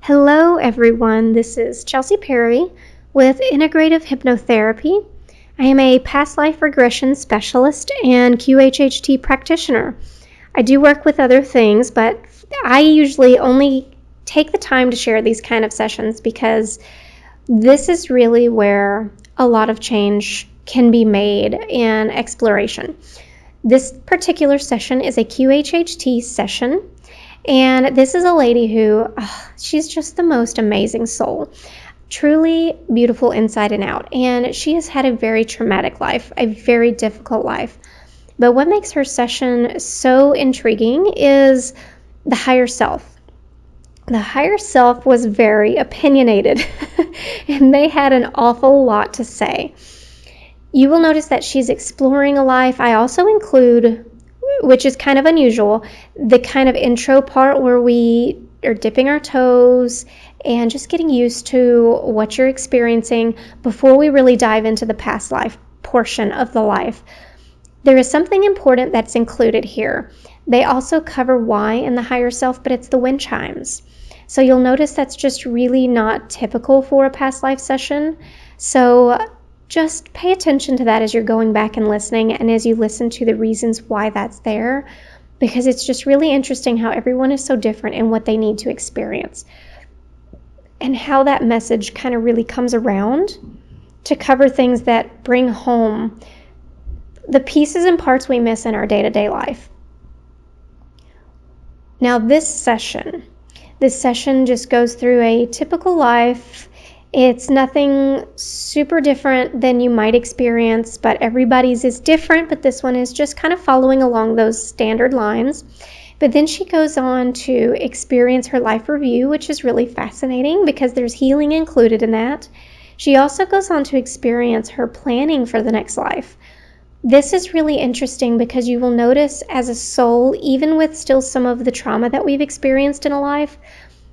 Hello, everyone. This is Chelsea Perry with Integrative Hypnotherapy. I am a past life regression specialist and QHHT practitioner. I do work with other things, but I usually only take the time to share these kind of sessions because this is really where a lot of change can be made in exploration. This particular session is a QHHT session. And this is a lady who, she's just the most amazing soul. Truly beautiful inside and out. And she has had a very traumatic life, a very difficult life. But what makes her session so intriguing is the higher self. The higher self was very opinionated, and they had an awful lot to say. You will notice that she's exploring a life. I also include, which is kind of unusual, the kind of intro part where we are dipping our toes and just getting used to what you're experiencing before we really dive into the past life portion of the life. There is something important that's included here. They also cover why in the higher self, but it's the wind chimes. So you'll notice that's just really not typical for a past life session. So just pay attention to that as you're going back and listening, and as you listen to the reasons why that's there, because it's just really interesting how everyone is so different in what they need to experience and how that message kind of really comes around to cover things that bring home the pieces and parts we miss in our day-to-day life. Now this session just goes through a typical life. It's nothing super different than you might experience, but everybody's is different, but this one is just kind of following along those standard lines. But then she goes on to experience her life review, which is really fascinating because there's healing included in that. She also goes on to experience her planning for the next life. This is really interesting because you will notice as a soul, even with still some of the trauma that we've experienced in a life,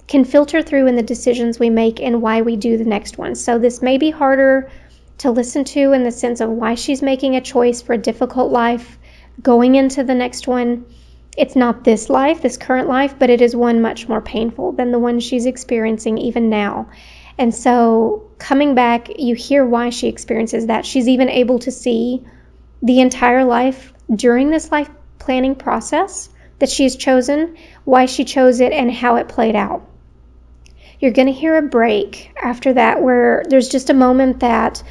can filter through in the decisions we make and why we do the next one. So this may be harder to listen to in the sense of why she's making a choice for a difficult life going into the next one. It's not this life, this current life, but it is one much more painful than the one she's experiencing even now. And so coming back, you hear why she experiences that. She's even able to see the entire life during this life planning process that she's chosen, why she chose it, and how it played out. You're going to hear a break after that where there's just a moment that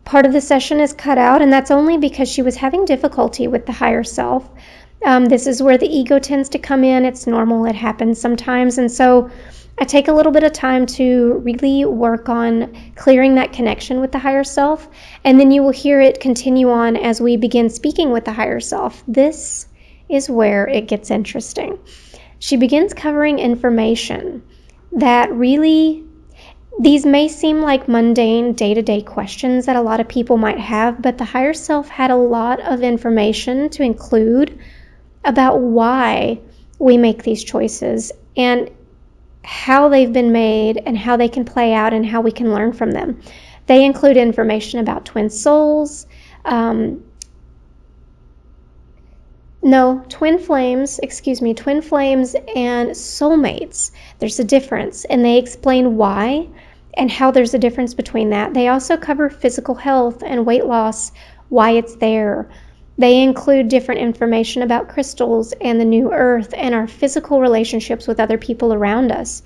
part of the session is cut out, and that's only because she was having difficulty with the higher self. This is where the ego tends to come in. It's normal. It happens sometimes. And so I take a little bit of time to really work on clearing that connection with the higher self, and then you will hear it continue on as we begin speaking with the higher self. This is where it gets interesting. She begins covering information that really, these may seem like mundane day-to-day questions that a lot of people might have, but the higher self had a lot of information to include about why we make these choices and how they've been made and how they can play out and how we can learn from them. They include information about twin souls, twin flames and soulmates. There's a difference, and they explain why and how there's a difference between that. They also cover physical health and weight loss, why it's there. They include different information about crystals and the new earth and our physical relationships with other people around us.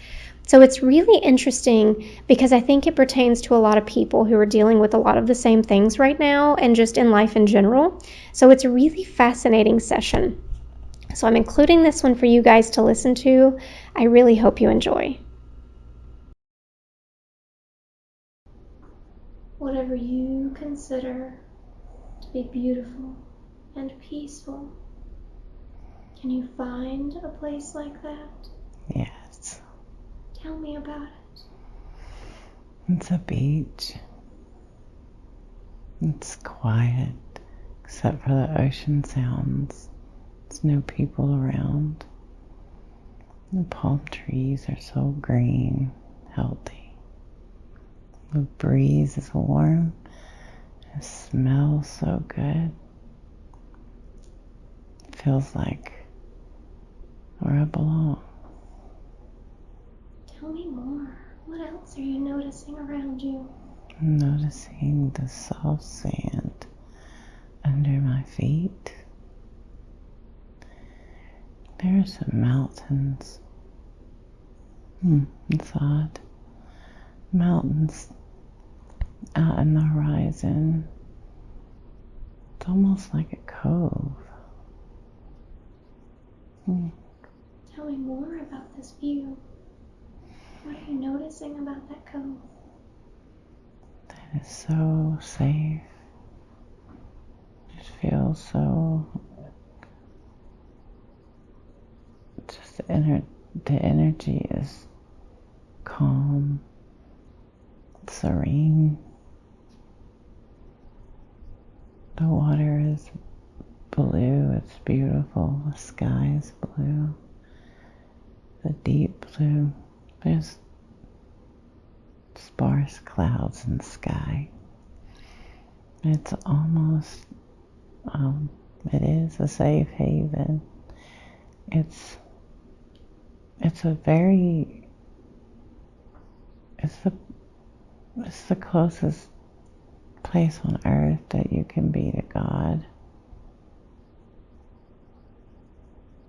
So it's really interesting because I think it pertains to a lot of people who are dealing with a lot of the same things right now and just in life in general. So it's a really fascinating session. So I'm including this one for you guys to listen to. I really hope you enjoy. Whatever you consider to be beautiful and peaceful, can you find a place like that? Yes. Tell me about it. It's a beach. It's quiet, except for the ocean sounds. There's no people around. The palm trees are so green, healthy. The breeze is warm. It smells so good. It feels like where I belong. Tell me more. What else are you noticing around you? I'm noticing the soft sand under my feet. There are some mountains. It's odd. Mountains out in the horizon. It's almost like a cove. Tell me more about this view. What are you noticing about that cove? That is so safe. It feels so... Just the energy is calm, serene. The water is blue, it's beautiful. The sky is blue. The deep blue. There's sparse clouds in the sky. It's almost, it is a safe haven. It's the closest place on earth that you can be to God.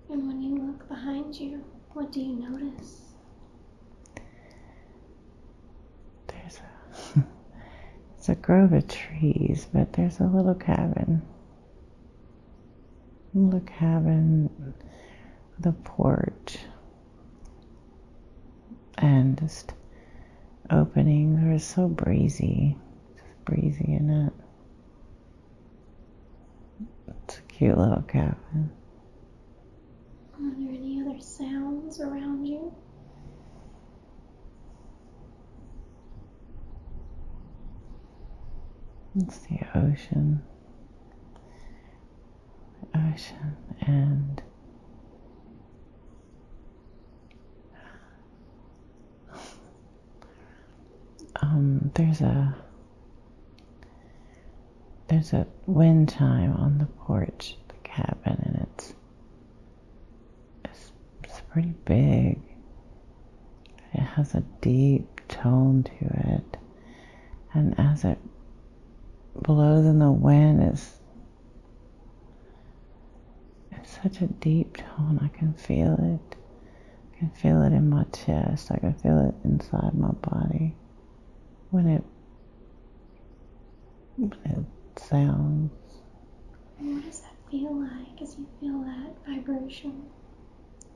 And when you look behind you, what do you notice? It's a grove of trees, but there's a little cabin. With a porch. And just openings. It was so breezy. Just breezy in it. It's a cute little cabin. Are there any other sounds around you? It's the ocean. And there's a wind chime on the porch of the cabin, and it's pretty big. It has a deep tone to it, and as it blows in the wind, it's such a deep tone. I can feel it. I can feel it in my chest. I can feel it inside my body when it sounds. What does that feel like as you feel that vibration?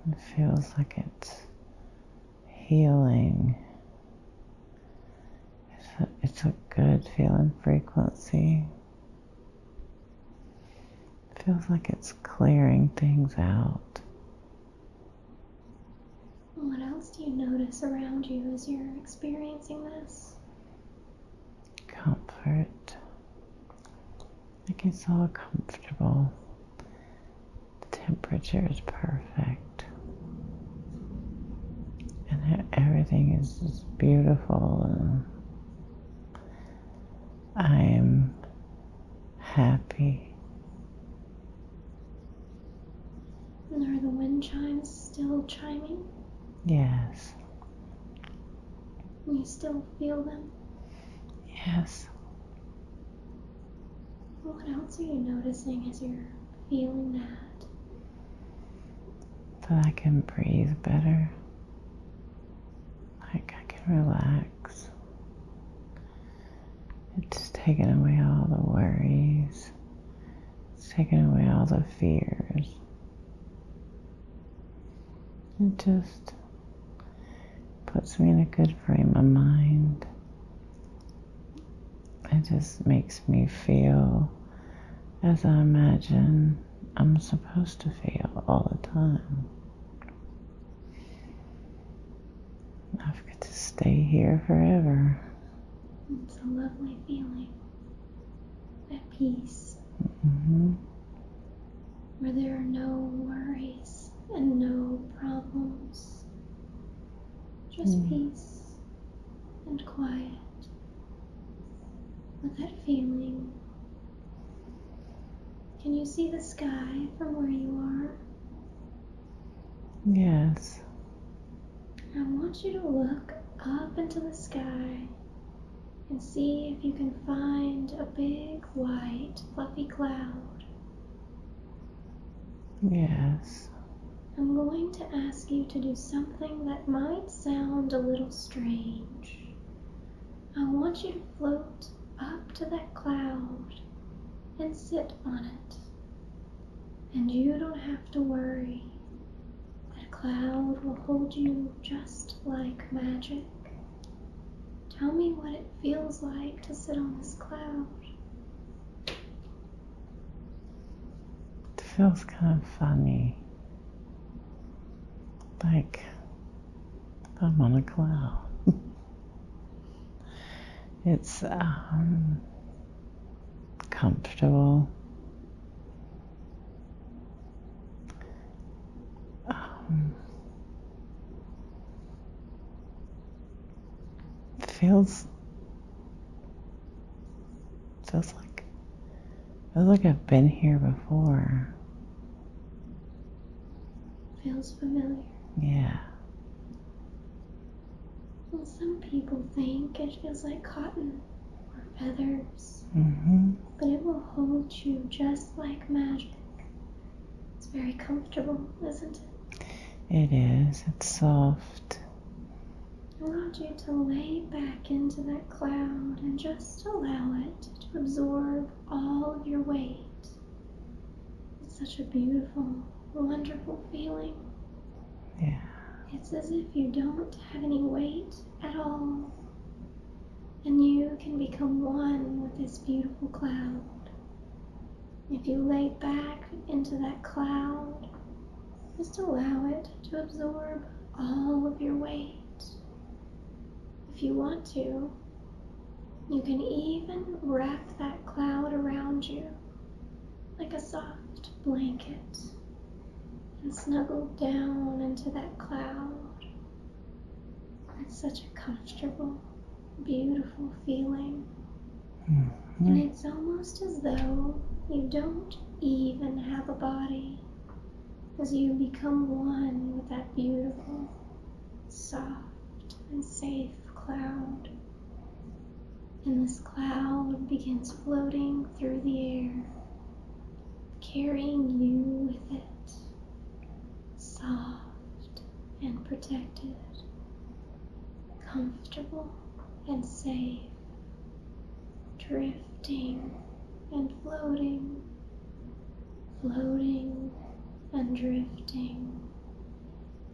It feels like it's healing. It's a good feeling frequency. It feels like it's clearing things out. What else do you notice around you as you're experiencing this? Comfort. Like it's all comfortable. The temperature is perfect. And everything is just beautiful. And I am happy. And are the wind chimes still chiming? Yes. And you still feel them? Yes. What else are you noticing as you're feeling that? That I can breathe better. Like I can relax. It's taken away all the worries. It's taken away all the fears. It just puts me in a good frame of mind. It just makes me feel as I imagine I'm supposed to feel all the time. I've got to stay here forever. It's a lovely feeling. At peace. Mm-hmm. Where there are no worries and no problems. Just peace and quiet. With that feeling, can you see the sky from where you are? Yes. And want you to look up into the sky and see if you can find a big, white, fluffy cloud. Yes. I'm going to ask you to do something that might sound a little strange. I want you to float up to that cloud and sit on it. And you don't have to worry. That cloud will hold you just like magic. Tell me what it feels like to sit on this cloud. It feels kind of funny. Like I'm on a cloud. It's comfortable. Feels like I've been here before. Feels familiar. Yeah. Well, some people think it feels like cotton or feathers, but it will hold you just like magic. It's very comfortable, isn't it? It is. It's soft. I want you to lay back into that cloud and just allow it to absorb all of your weight. It's such a beautiful, wonderful feeling. Yeah. It's as if you don't have any weight at all, and you can become one with this beautiful cloud. If you lay back into that cloud, just allow it to absorb all of your weight. If you want to, you can even wrap that cloud around you like a soft blanket and snuggle down into that cloud. It's such a comfortable, beautiful feeling. And it's almost as though you don't even have a body, as you become one with that beautiful, soft, and safe cloud. And this cloud begins floating through the air, carrying you with it, soft and protected, comfortable and safe, drifting and floating, floating and drifting.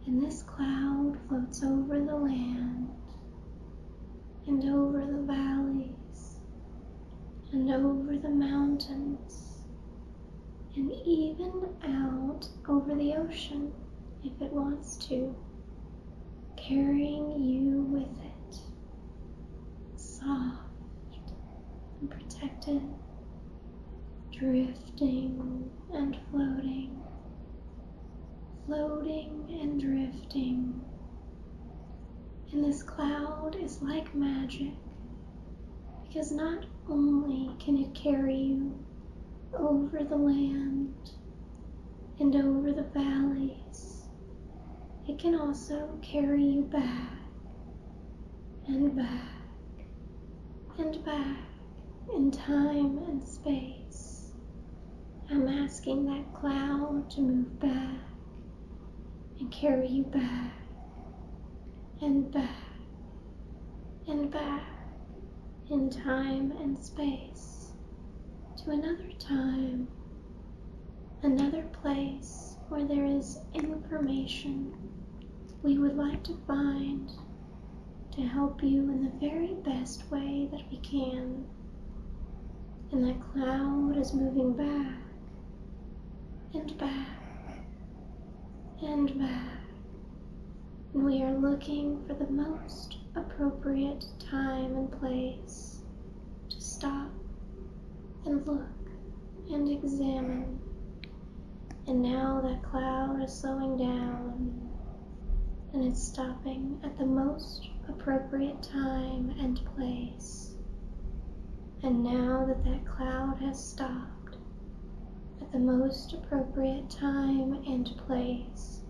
And this cloud floats over the land and over the valleys and over the mountains and even out over the ocean if it wants to, carrying you with it, soft and protected, drifting and floating, floating and drifting. And this cloud is like magic, because not only can it carry you over the land and over the valleys, it can also carry you back and back and back in time and space. I'm asking that cloud to move back and carry you back and back and back in time and space to another time, another place where there is information we would like to find to help you in the very best way that we can. And that cloud is moving back and back and back. And we are looking for the most appropriate time and place to stop and look and examine. And now that cloud is slowing down and it's stopping at the most appropriate time and place. And now that that cloud has stopped at the most appropriate time and place,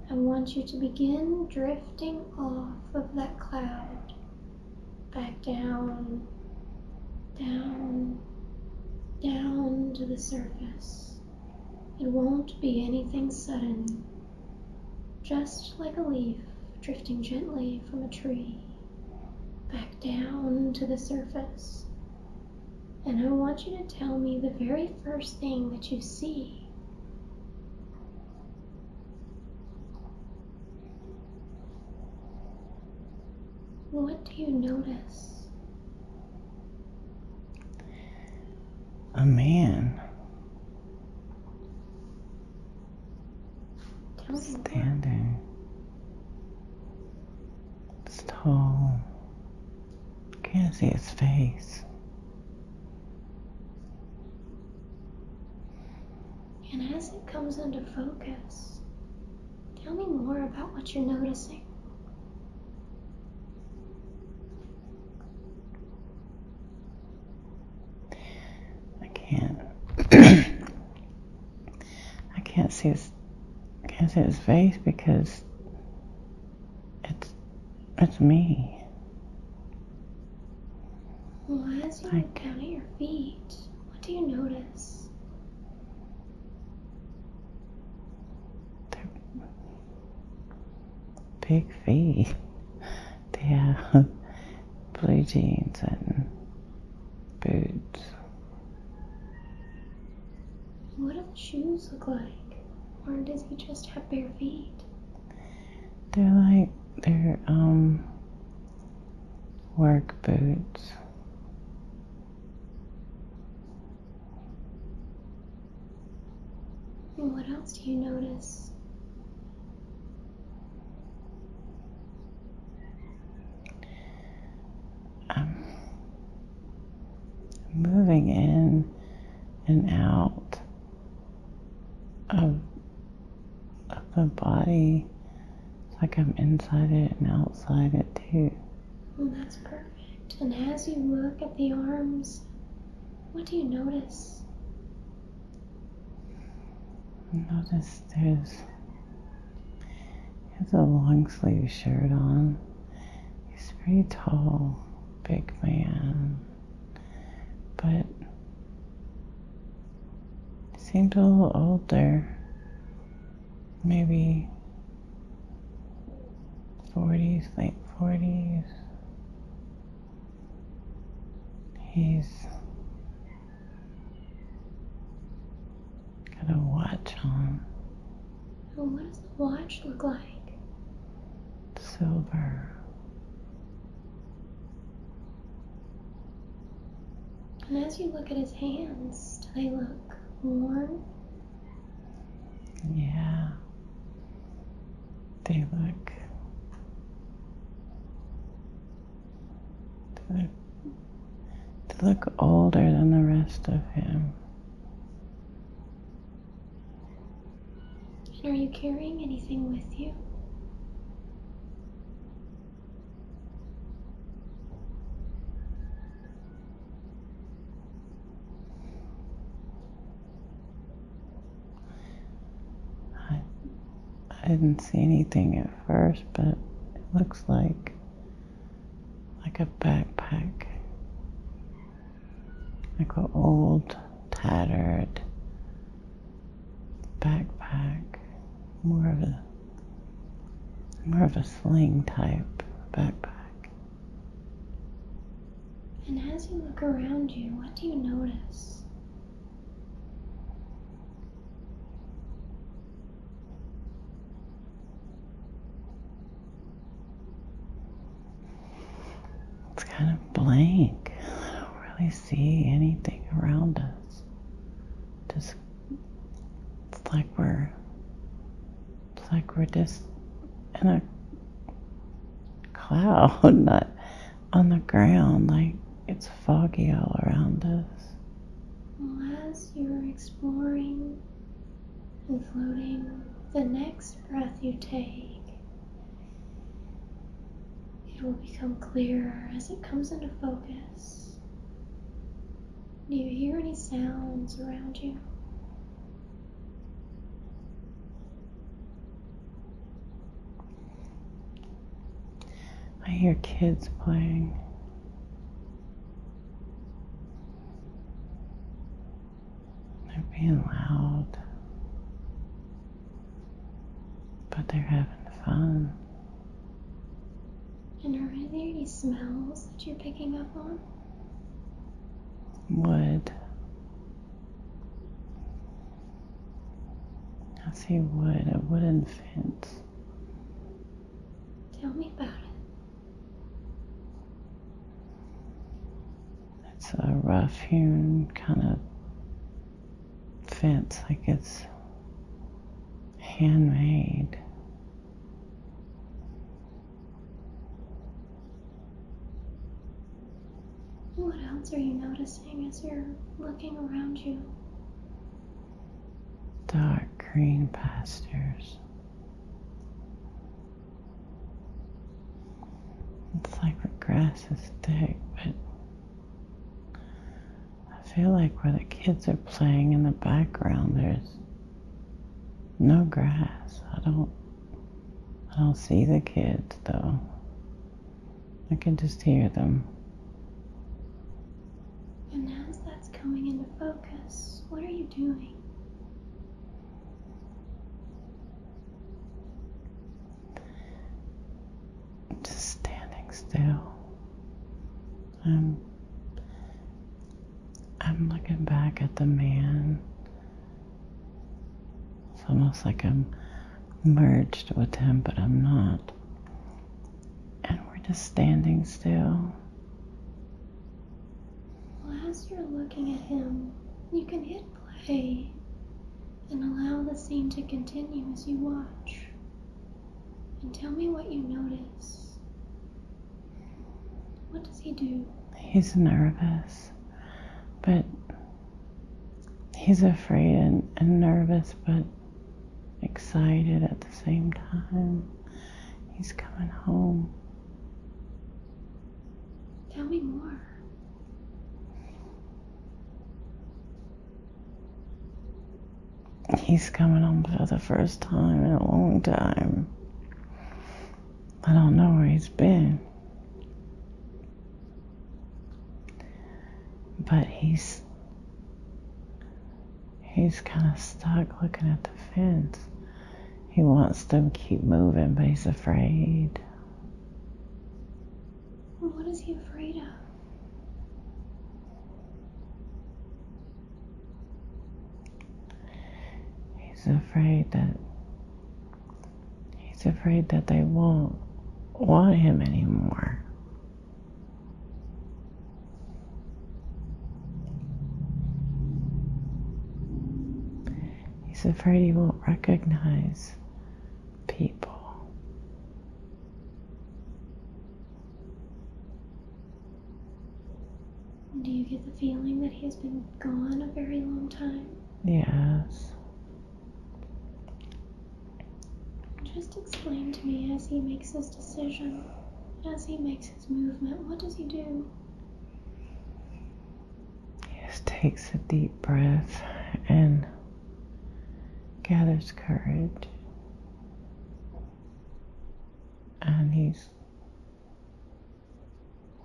I want you to begin drifting off of that cloud, back down, down, down to the surface. It won't be anything sudden, just like a leaf drifting gently from a tree, back down to the surface. And I want you to tell me the very first thing that you see. What do you notice? A man Tell me more. standing. It's tall. Can't see his face. And as it comes into focus, tell me more about what you're noticing. I can't. I can't see his face because it's me. Well, as you look down at your feet, what do you notice? They're big feet. They have blue jeans and boots. What do the shoes look like? Or does he just have bare feet? They're work boots. And what else do you notice? I'm moving in and out of the body. It's like I'm inside it and outside it too. Well, that's perfect. And as you look at the arms, what do you notice? Notice he has a long sleeve shirt on. He's pretty tall, big man, but he seems a little older, maybe 40s, late 40s. He's got a watch on. And what does the watch look like? Silver. And as you look at his hands, do they look warm? Yeah. They look older than the rest of him. And are you carrying anything with you? I didn't see anything at first, but it looks like a backpack. Like an old, tattered backpack. More of a sling type backpack. And as you look around you, what do you notice? It's kind of blank. I don't really see anything around us. Just it's like we're just in a cloud, not on the ground. Like it's foggy all around us. Well, as you're exploring and floating, the next breath you take, it will become clearer as it comes into focus. Do you hear any sounds around you? I hear kids playing. They're being loud, but they're having fun. And are there any smells that you're picking up on? Wood. I see wood, a wooden fence. Tell me about it. It's a rough-hewn kind of fence, like it's handmade. What else are you noticing as you're looking around you? Dark green pastures. It's like the grass is thick, but I feel like where the kids are playing in the background, there's no grass. I don't see the kids though. I can just hear them. And as that's coming into focus, what are you doing? Just standing still. I'm looking back at the man. It's almost like I'm merged with him, but I'm not. And we're just standing still. Well, as you're looking at him, you can hit play and allow the scene to continue as you watch. And tell me what you notice. What does he do? He's nervous, but he's afraid and nervous, but excited at the same time. He's coming home. Tell me more. He's coming home for the first time in a long time. I don't know where he's been. But he's kind of stuck looking at the fence. He wants to keep moving, but he's afraid. What is he afraid of? He's afraid that they won't want him anymore. He's afraid he won't recognize people. Do you get the feeling that he has been gone a very long time? Yes. Just explain to me as he makes his decision, as he makes his movement, what does he do? He just takes a deep breath and gathers courage. And he's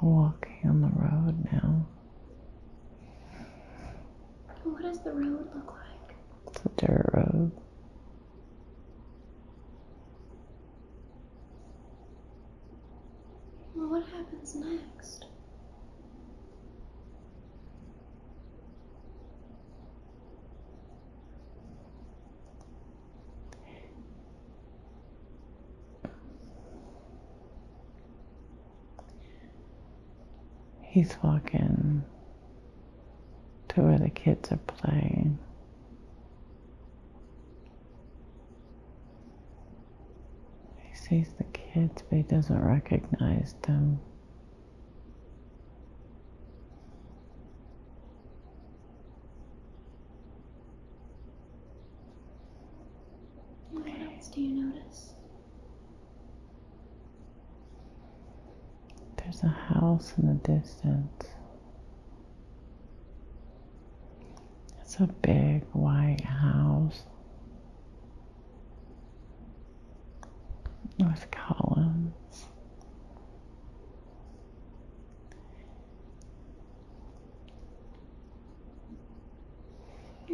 walking on the road now. What does the road look like? It's a dirt road. Well, what happens next? He's walking to where the kids are playing. He sees the kids, but he doesn't recognize them. And what else do you notice? There's a house in the distance. It's a big white house with columns.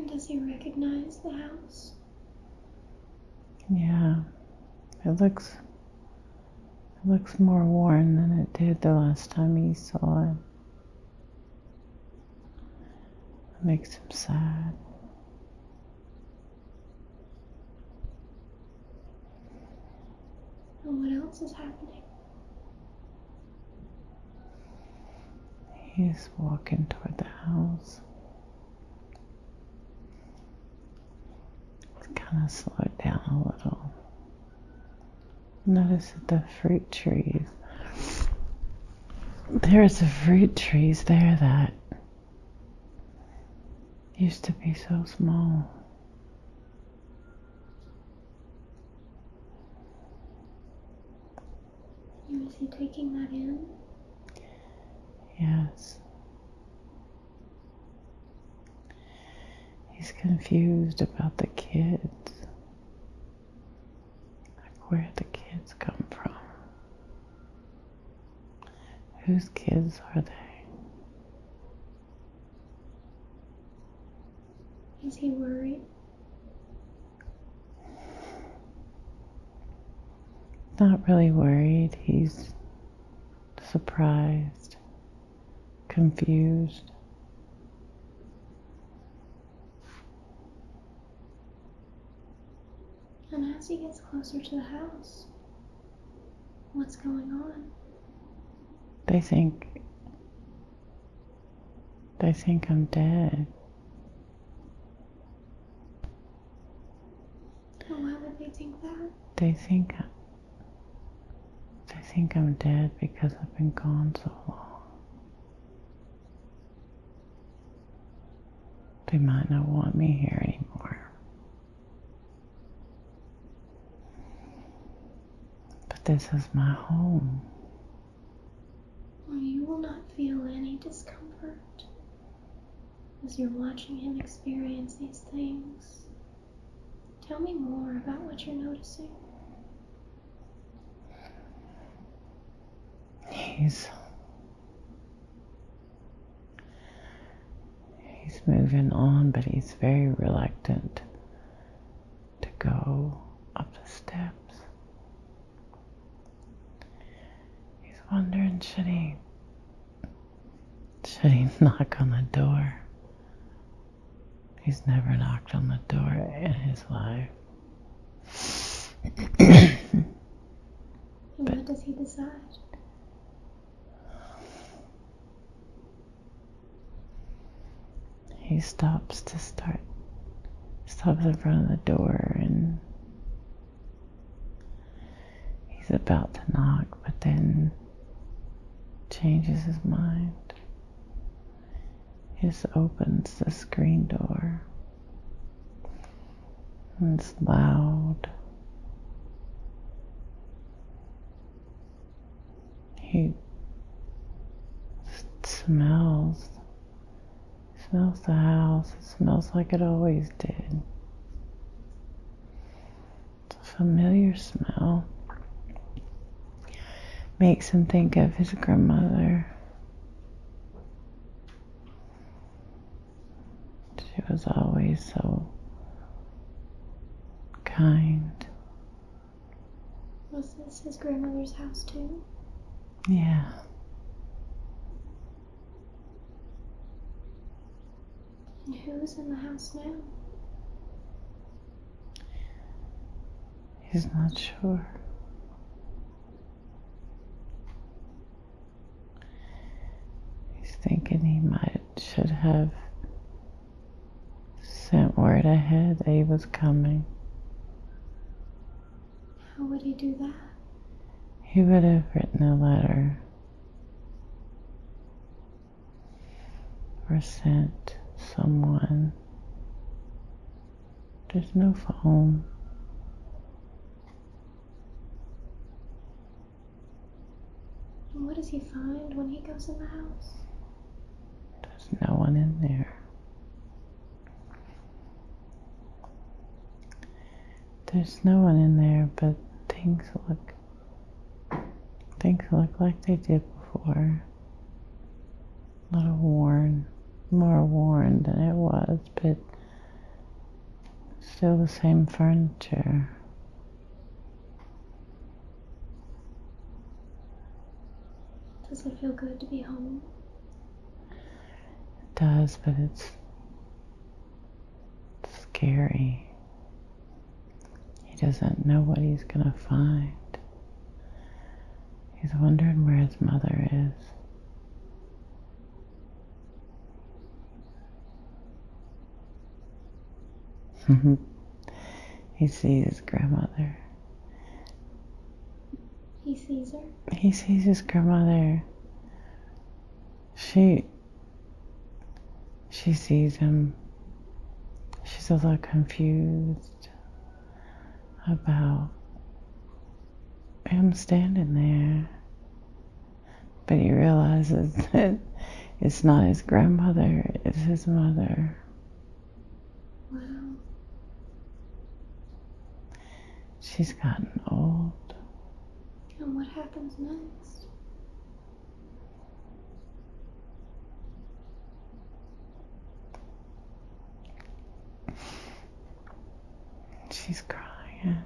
And does he recognize the house? Yeah, it looks more worn than it did the last time he saw it. It makes him sad. And what else is happening? He's walking toward the house. He's kind of slowed down a little. Notice that the fruit trees. There's the fruit trees there that used to be so small. Is he taking that in? Yes. He's confused about the kids. Like, where the kids come from? Whose kids are they? Is he worried? Not really worried. He's surprised, confused. And as he gets closer to the house, what's going on? They think I'm dead. And why would they think that? They think I'm dead because I've been gone so long. They might not want me here anymore. But this is my home. Well, you will not feel any discomfort as you're watching him experience these things. Tell me more about what you're noticing. He's moving on, but he's very reluctant to go up the steps. He's wondering, should he knock on the door? He's never knocked on the door in his life. And what does he decide? He stops in front of the door, and he's about to knock, but then changes his mind. He just opens the screen door, and it's loud. He smells the house. It smells like it always did. It's a familiar smell. Makes him think of his grandmother. She was always so kind. Was this his grandmother's house too? Yeah. And who's in the house now? He's not sure. He's thinking he should have sent word ahead that he was coming. How would he do that? He would have written a letter or sent someone. There's no phone. And what does he find when he goes in the house? There's no one in there. There's no one in there, but things look like they did before. A little worn, more worn than it was, but Still the same furniture. Does it feel good to be home? It does, but it's scary. He doesn't know what he's gonna find. He's wondering where his mother is. He sees his grandmother. He sees her? He sees his grandmother. She sees him. She's a little confused about him standing there. But he realizes that it's not his grandmother, it's his mother. Wow. She's gotten old. And what happens next? She's crying.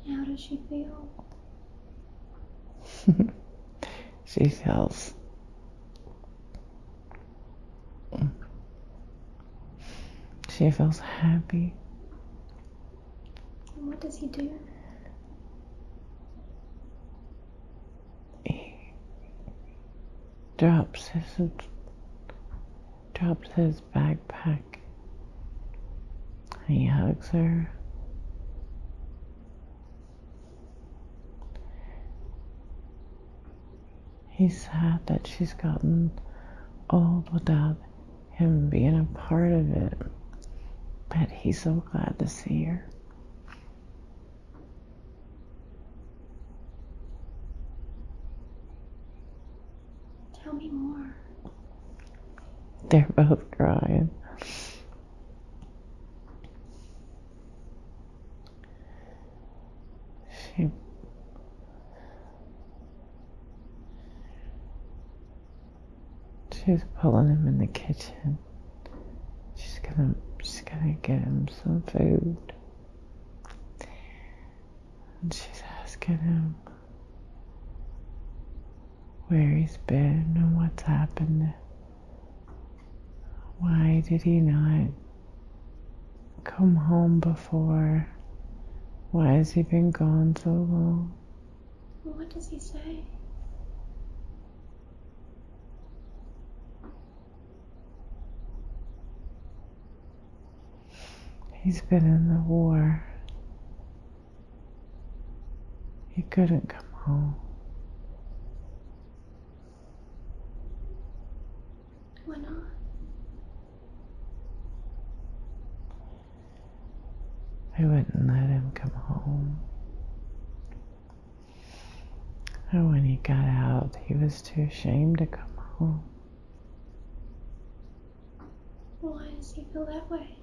How does she feel? She feels happy. And what does he do? He drops his backpack. He hugs her. He's sad that she's gotten old without him being a part of it. But he's so glad to see her. Tell me more. They're both crying. She's pulling him in the kitchen. She's gonna get him some food. And she's asking him where he's been and what's happened. Why did he not come home before? Why has he been gone so long? Well, what does he say? He's been in the war. He couldn't come home. Why not? They wouldn't let him come home. And when he got out, he was too ashamed to come home. Why does he feel that way?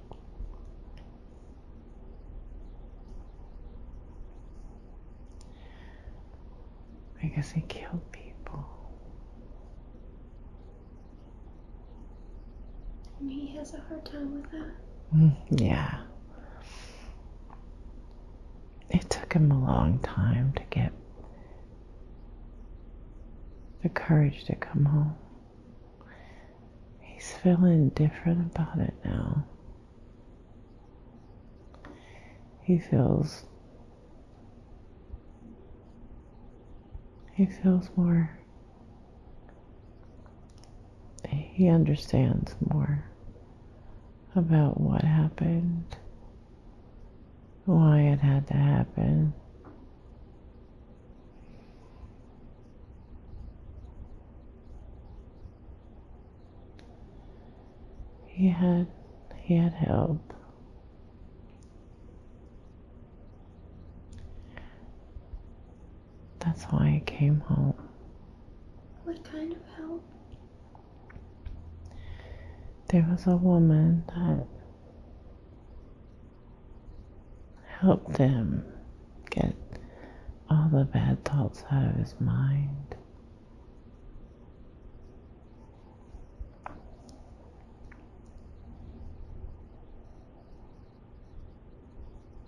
Because he killed people. And he has a hard time with that. Yeah. It took him a long time to get the courage to come home. He's feeling different about it now. He feels more, he understands more about what happened, why it had to happen. He had help. That's why he came home. What kind of help? There was a woman that helped him get all the bad thoughts out of his mind.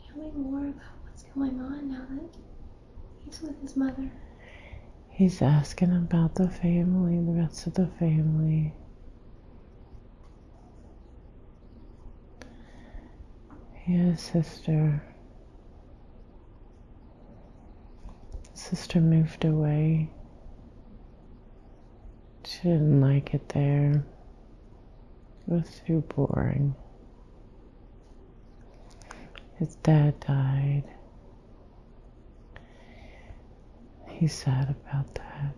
Tell me more about what's going on now that he's with his mother. He's asking about the family, the rest of the family. He had a sister. Sister moved away. She didn't like it there. It was too boring. His dad died. He's sad about that.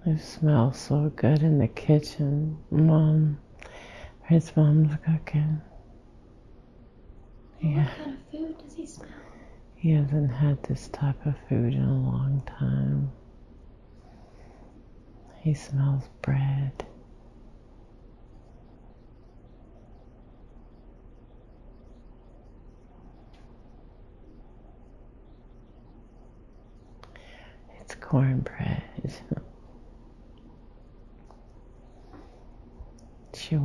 It smells so good in the kitchen. His mom's cooking. Yeah. What kind of food does he smell? He hasn't had this type of food in a long time. He smells bread. It's cornbread. She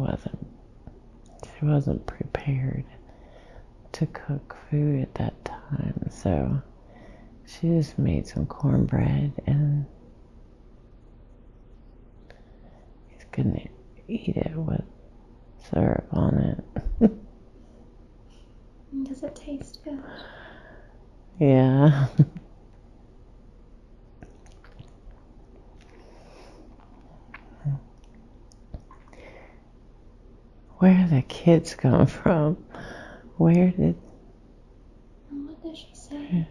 wasn't prepared to cook food at that time, so she just made some cornbread and he's gonna eat it with syrup on it. Does it taste good? Yeah. Where the kids come from? Where did... And what does she say?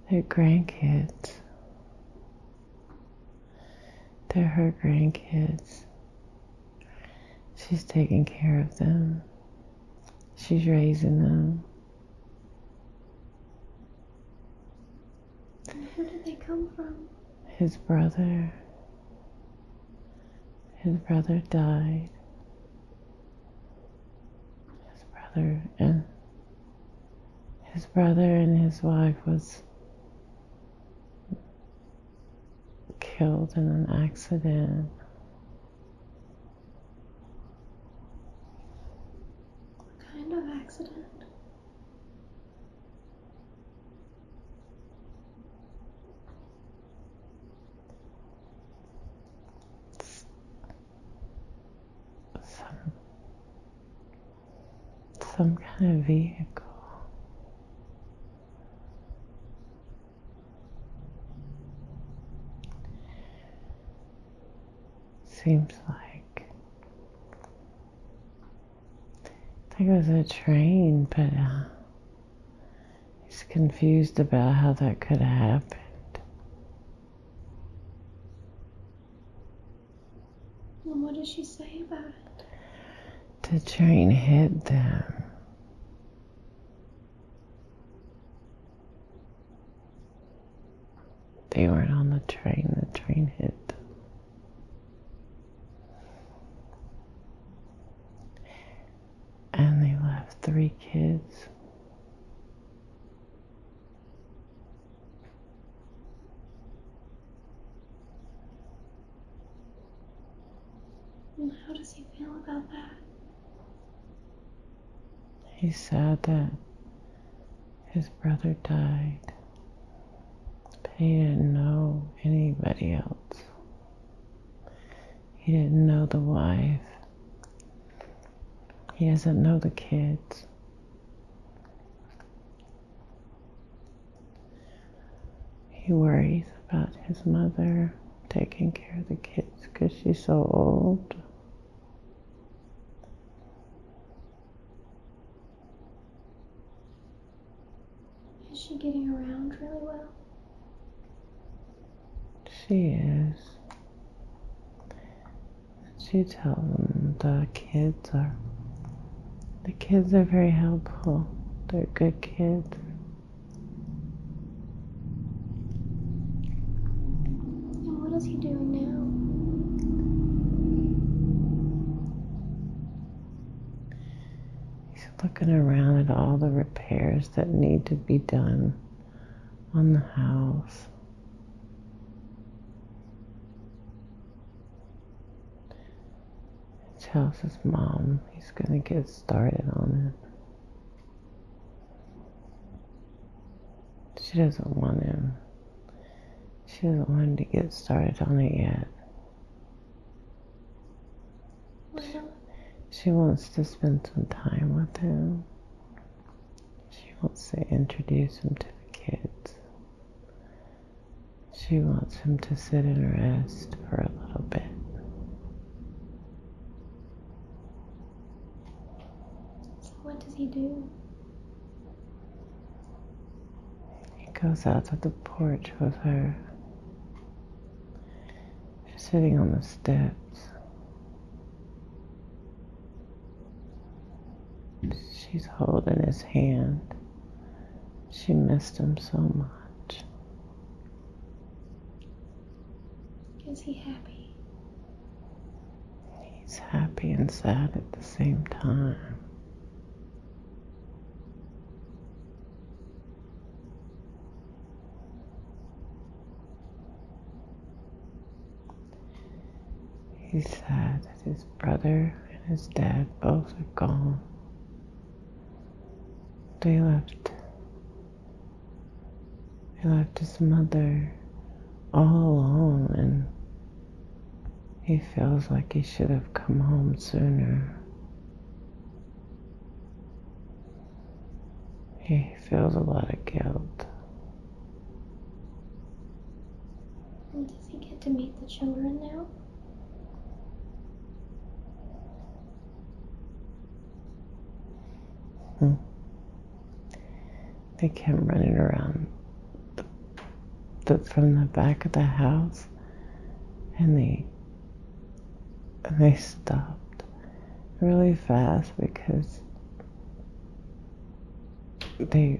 They're grandkids. They're her grandkids. She's taking care of them. She's raising them. And who did they come from? His brother. His brother died. His brother and his wife was killed in an accident. What kind of accident? Some kind of vehicle. Seems like, I think it was a train, but he's confused about how that could have happened. And what does she say about it? The train hit them. They weren't on the train hit them. And they left 3 kids. And how does he feel about that? He's sad that his brother died, but he didn't know anybody else. He didn't know the wife. He doesn't know the kids. He worries about his mother taking care of the kids because she's so old. Is she getting around really well? She is. She tells them the kids are very helpful. They're good kids. And what is he doing now? looking around at all the repairs that need to be done on the house. He tells his mom he's going to get started on it. She doesn't want him. She doesn't want him to get started on it yet. She wants to spend some time with him. She wants to introduce him to the kids. She wants him to sit and rest for a little bit. So what does he do? He goes out to the porch with her. She's sitting on the steps. She's holding his hand. She missed him so much. Is he happy? He's happy and sad at the same time. He's sad that his brother and his dad both are gone. They left his mother all alone, and he feels like he should have come home sooner. He feels a lot of guilt. And does he get to meet the children now? They came running around from the back of the house, and they stopped really fast because they're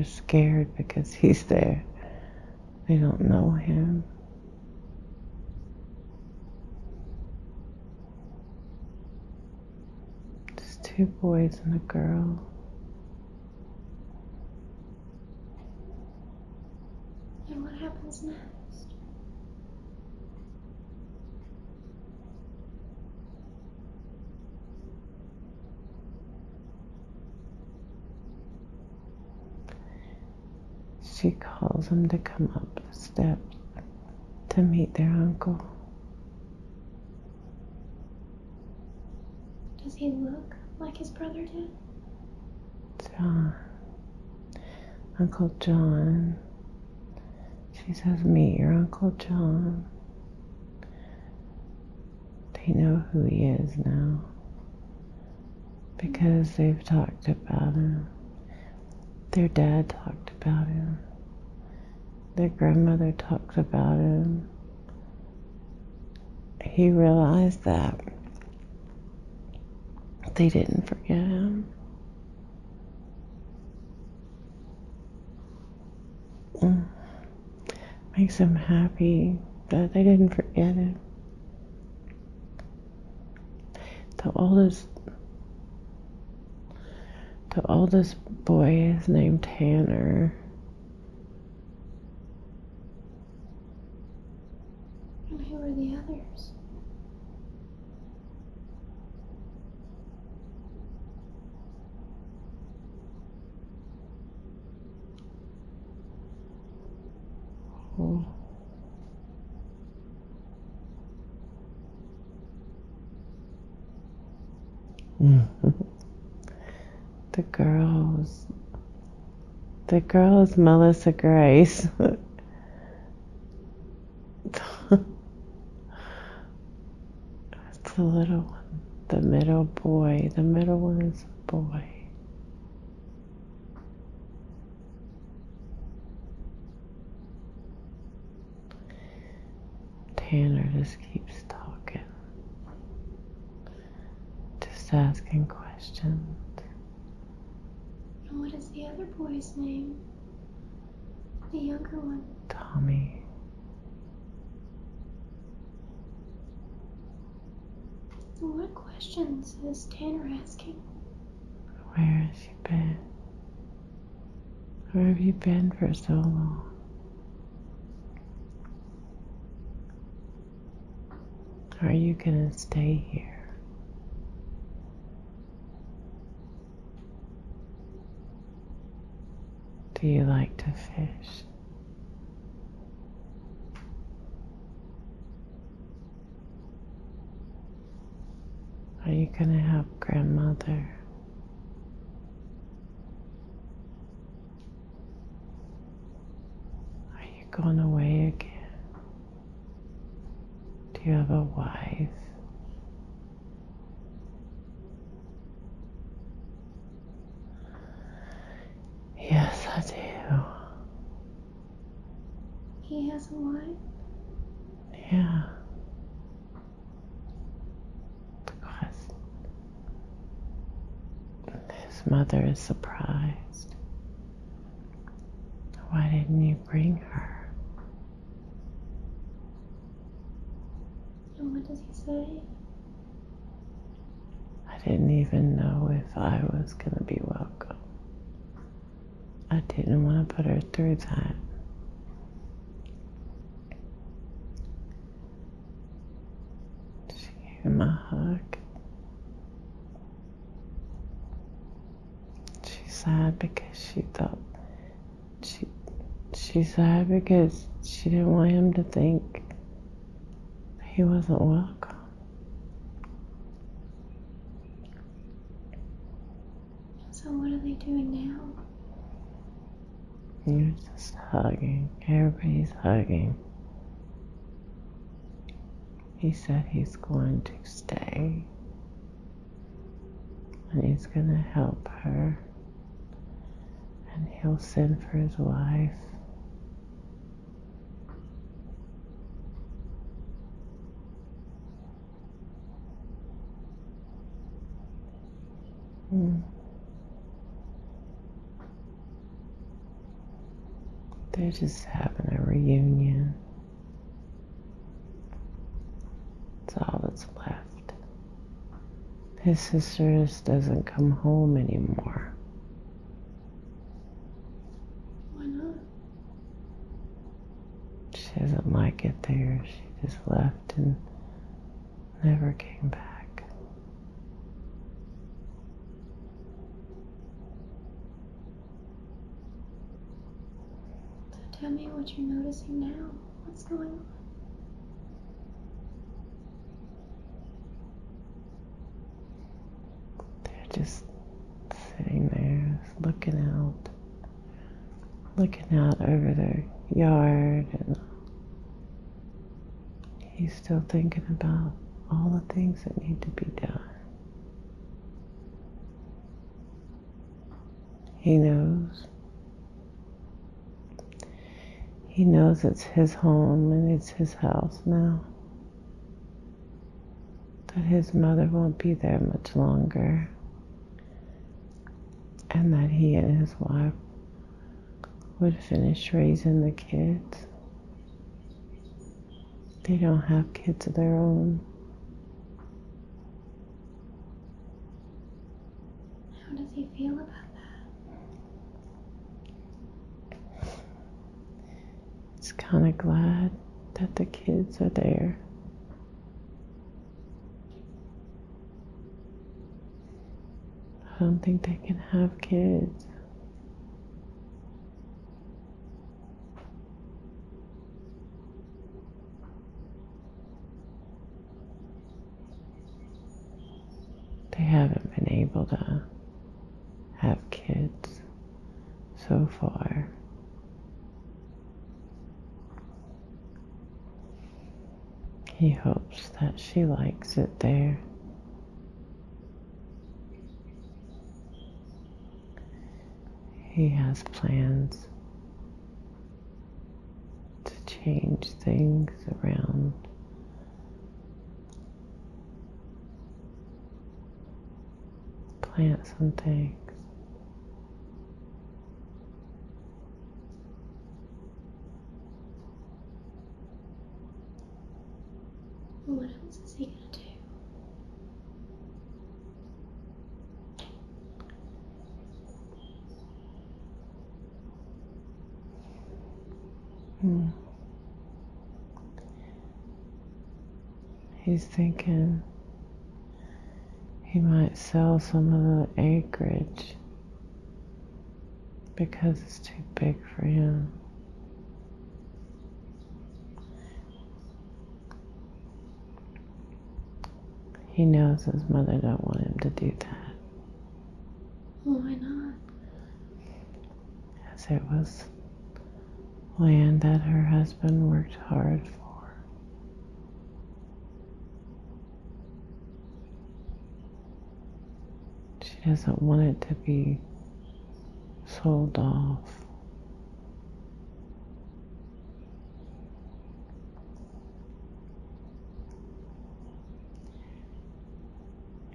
scared because he's there. They don't know him. Just 2 boys and a girl. And what happens next? She calls him to come up the steps to meet their uncle. Does he look like his brother did? John. Uncle John. She says, meet your Uncle John. They know who he is now because they've talked about him. Their dad talked about him. Their grandmother talked about him. He realized that they didn't forget him. Makes him happy that they didn't forget him. The oldest boy is named Tanner. And who are the others? Oh. The girl is Melissa Grace. That's the little one. The middle boy. The middle one is a boy. Tanner just keeps talking. Just asking questions. And what is the other boy's name? The younger one. Tommy. And what questions is Tanner asking? Where has you been? Where have you been for so long? Are you gonna stay here? Do you like to fish? Are you gonna help grandmother? Are you going away again? Do you have a wife? Yes, I do. He has a wife? Yeah. Because his mother is surprised. Why didn't you bring her? And what does he say? I didn't even know if I was going to be welcome. I didn't want to put her through that. She gave him a hug. She's sad because she thought she's sad because she didn't want him to think that he wasn't welcome. So what are they doing now? You're just hugging. Everybody's hugging. He said he's going to stay. And he's going to help her. And he'll send for his wife. They're just having a reunion. That's all that's left. His sister just doesn't come home anymore. Why not? She doesn't like it there. She just left and never came back. So tell me what you're noticing now. What's going on? They're just sitting there, just looking out over their yard, and he's still thinking about all the things that need to be done. He knows it's his home and it's his house now. That his mother won't be there much longer. And that he and his wife would finish raising the kids. They don't have kids of their own. How does he feel about that? He's kind of glad that the kids are there. I don't think they can have kids. They haven't been able to have kids so far. He hopes that she likes it there. He has plans to change things around. Plant some things. What else is he gonna do? He's thinking he might sell some of the acreage because it's too big for him. He knows his mother don't want him to do that. Why not? As it was land that her husband worked hard for. She doesn't want it to be sold off.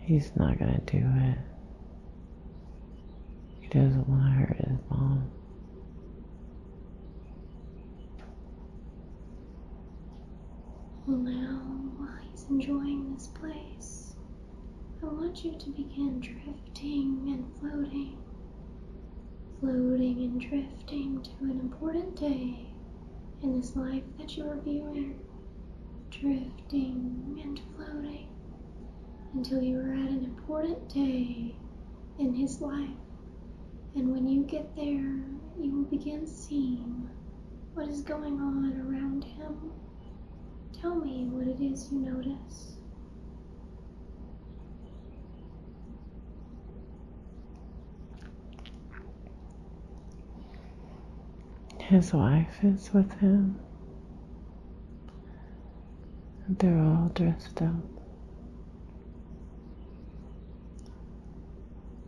He's not gonna do it. He doesn't want to hurt his mom. Well, now, while he's enjoying this place, I want you to begin drifting and floating. Floating and drifting to an important day in this life that you are viewing. Drifting and floating until you are at an important day in his life. And when you get there, you will begin seeing what is going on around him. Tell me what it is you notice. His wife is with him. They're all dressed up.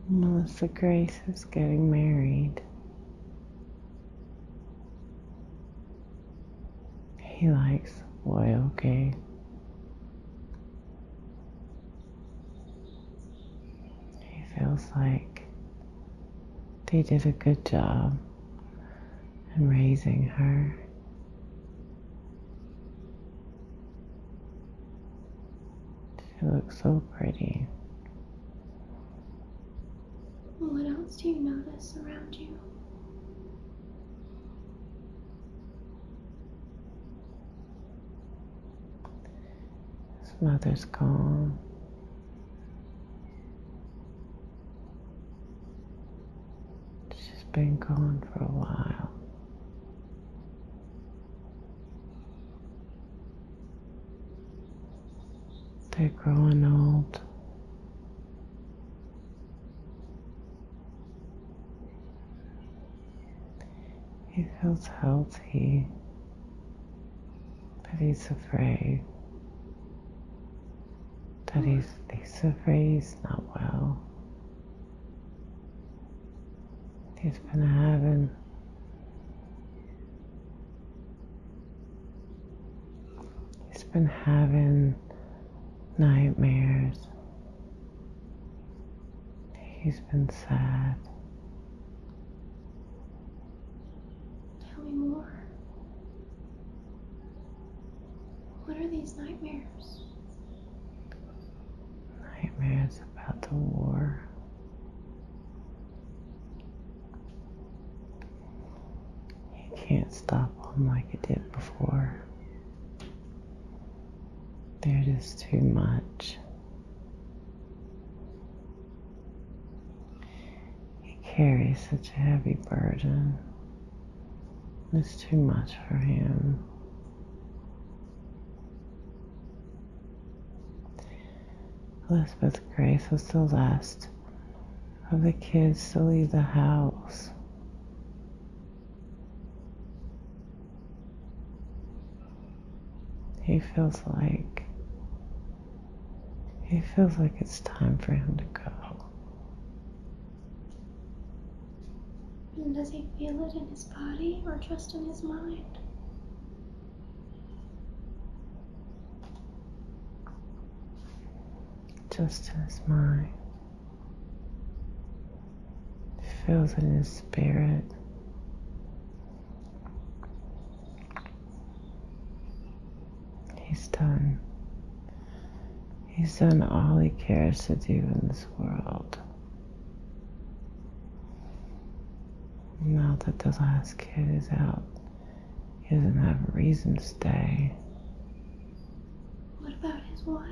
Melissa Grace is getting married. He likes the boy, okay? He feels like they did a good job in raising her. She looks so pretty. What else do you notice around you? His mother's gone. She's been gone for a while. They're growing old. He feels healthy, but he's afraid that he's afraid he's not well. He's been having nightmares. He's been sad. Tell me more. What are these nightmares? Nightmares about the war. He can't stop them like it did before. They're just too much. He carries such a heavy burden. It's too much for him. Elizabeth Grace was the last of the kids to leave the house. He feels like it's time for him to go. And does he feel it in his body or just in his mind? Just in his mind. He feels it in his spirit. He's done. He's done all he cares to do in this world. Now that the last kid is out, He doesn't have a reason to stay. What about his wife?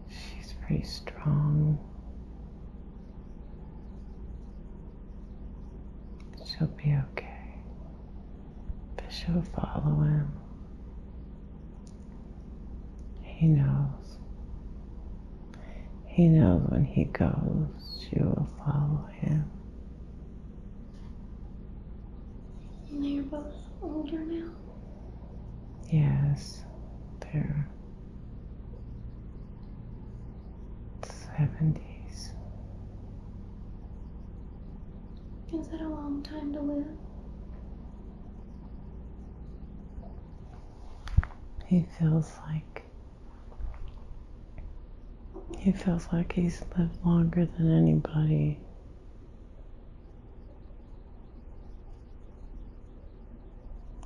She's pretty strong. She'll be okay. But she'll follow him. He knows. He knows when he goes, she will follow him. And they're both older now? Yes, they're 70s. Is that a long time to live? He feels like he's lived longer than anybody.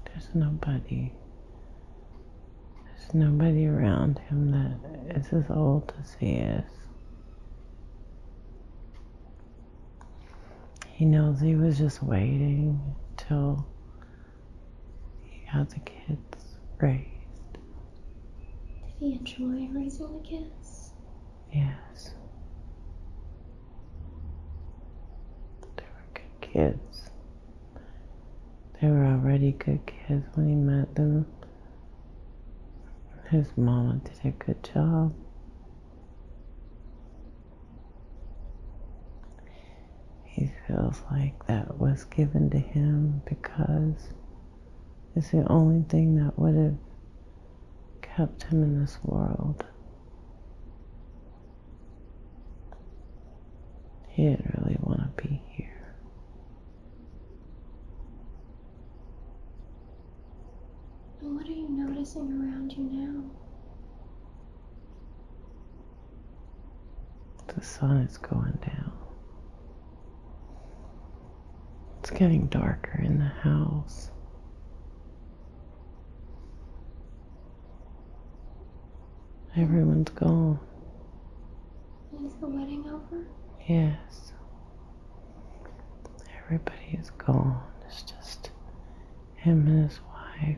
There's nobody around him that is as old as he is. He knows he was just waiting till he got the kids raised. Did he enjoy raising the kids? Yes. They were good kids. They were already good kids when he met them. His mama did a good job. He feels like that was given to him because it's the only thing that would have kept him in this world. He didn't really want to be here. And what are you noticing around you now? The sun is going down. It's getting darker in the house. Everyone's gone. Is the wedding over? Yes. Everybody is gone. It's just him and his wife.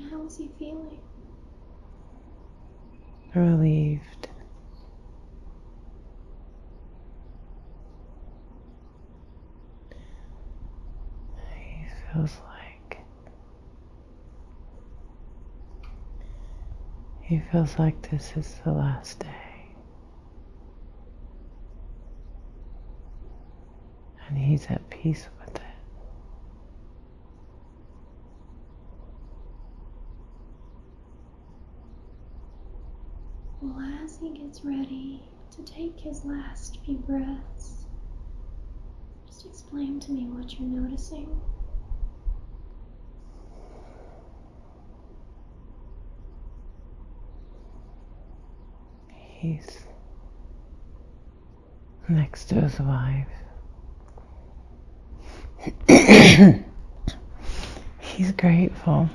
How is he feeling? Relieved. He feels like this is the last day. And he's at peace with it. Well, as he gets ready to take his last few breaths, just explain to me what you're noticing. He's next to his wife. He's grateful.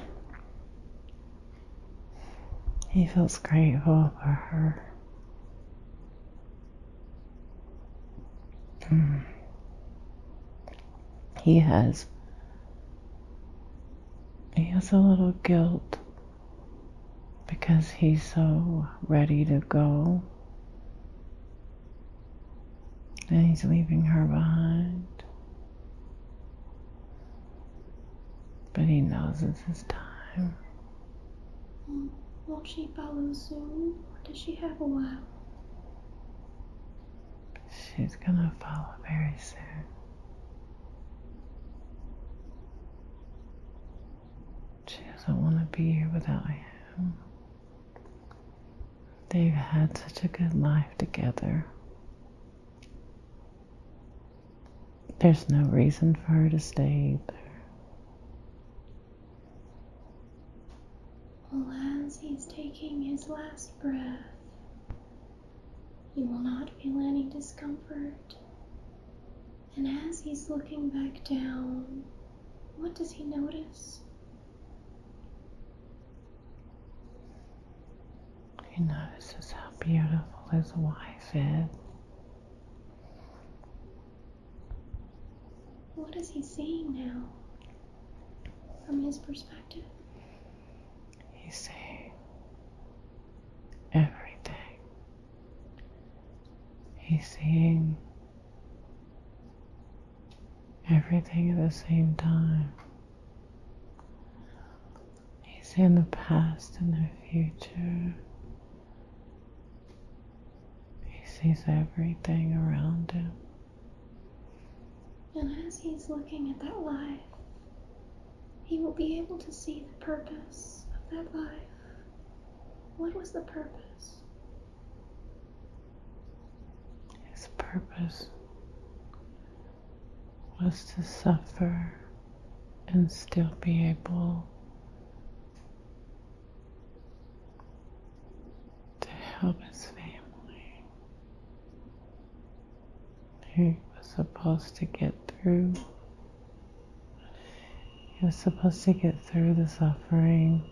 He feels grateful for her. He has a little guilt because he's so ready to go and he's leaving her behind. But he knows it's his time. Won't she follow soon, or does she have a while? She's gonna follow very soon. She doesn't want to be here without him. They've had such a good life together. There's no reason for her to stay either. Well, as he's taking his last breath, he will not feel any discomfort. And as he's looking back down, what does he notice? He He notices how beautiful his wife is. What is he seeing now from his perspective? He's seeing everything. He's seeing everything at the same time. He's seeing the past and the future. He sees everything around him. And as he's looking at that life, he will be able to see the purpose of that life. What was the purpose? His purpose was to suffer and still be able to help his family. He was supposed to get through. He was supposed to get through the suffering,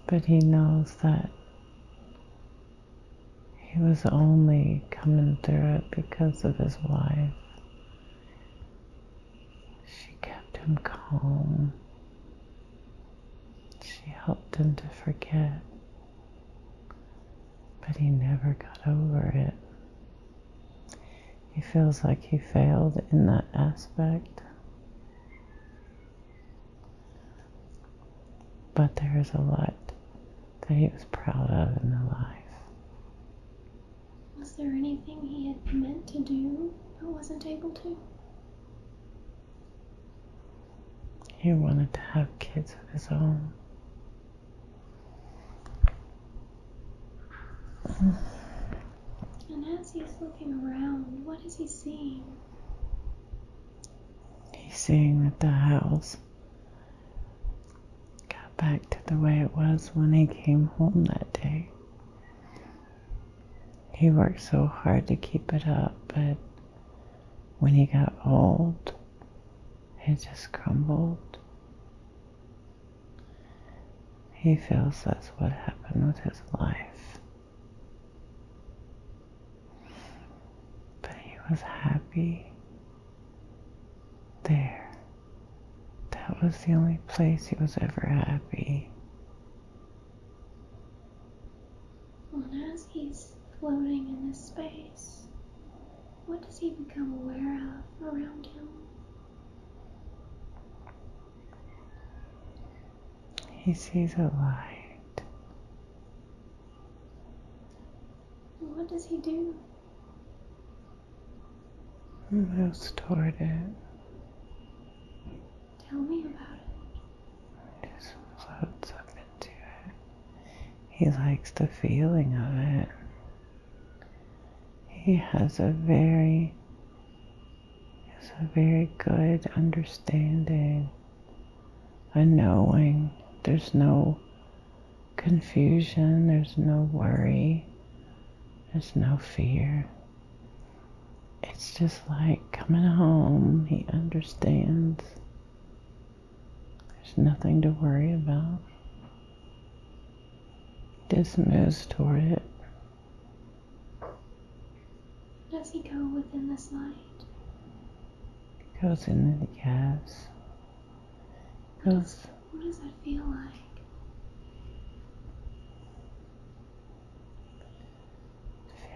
but he knows that he was only coming through it because of his wife. She kept him calm. She helped him to forget, but he never got over it. He feels like he failed in that aspect. But there is a lot that he was proud of in the life. Was there anything he had meant to do but wasn't able to? He wanted to have kids of his own. And as he's looking around, what is he seeing? He's seeing that the house got back to the way it was when he came home that day. He worked so hard to keep it up, but when he got old, it just crumbled. He feels that's what happened with his life. But he was happy there. That was the only place he was ever happy. And as he's floating in this space, what does he become aware of around him? He sees a light. And what does he do? He moves toward it. Tell me about it. He just floats up into it. He likes the feeling of it. He has a very good understanding, a knowing. There's no confusion, there's no worry, there's no fear. It's just like coming home. He understands. There's nothing to worry about. Just moves toward it. Does he go within this light? Goes into the gas. What does that feel like?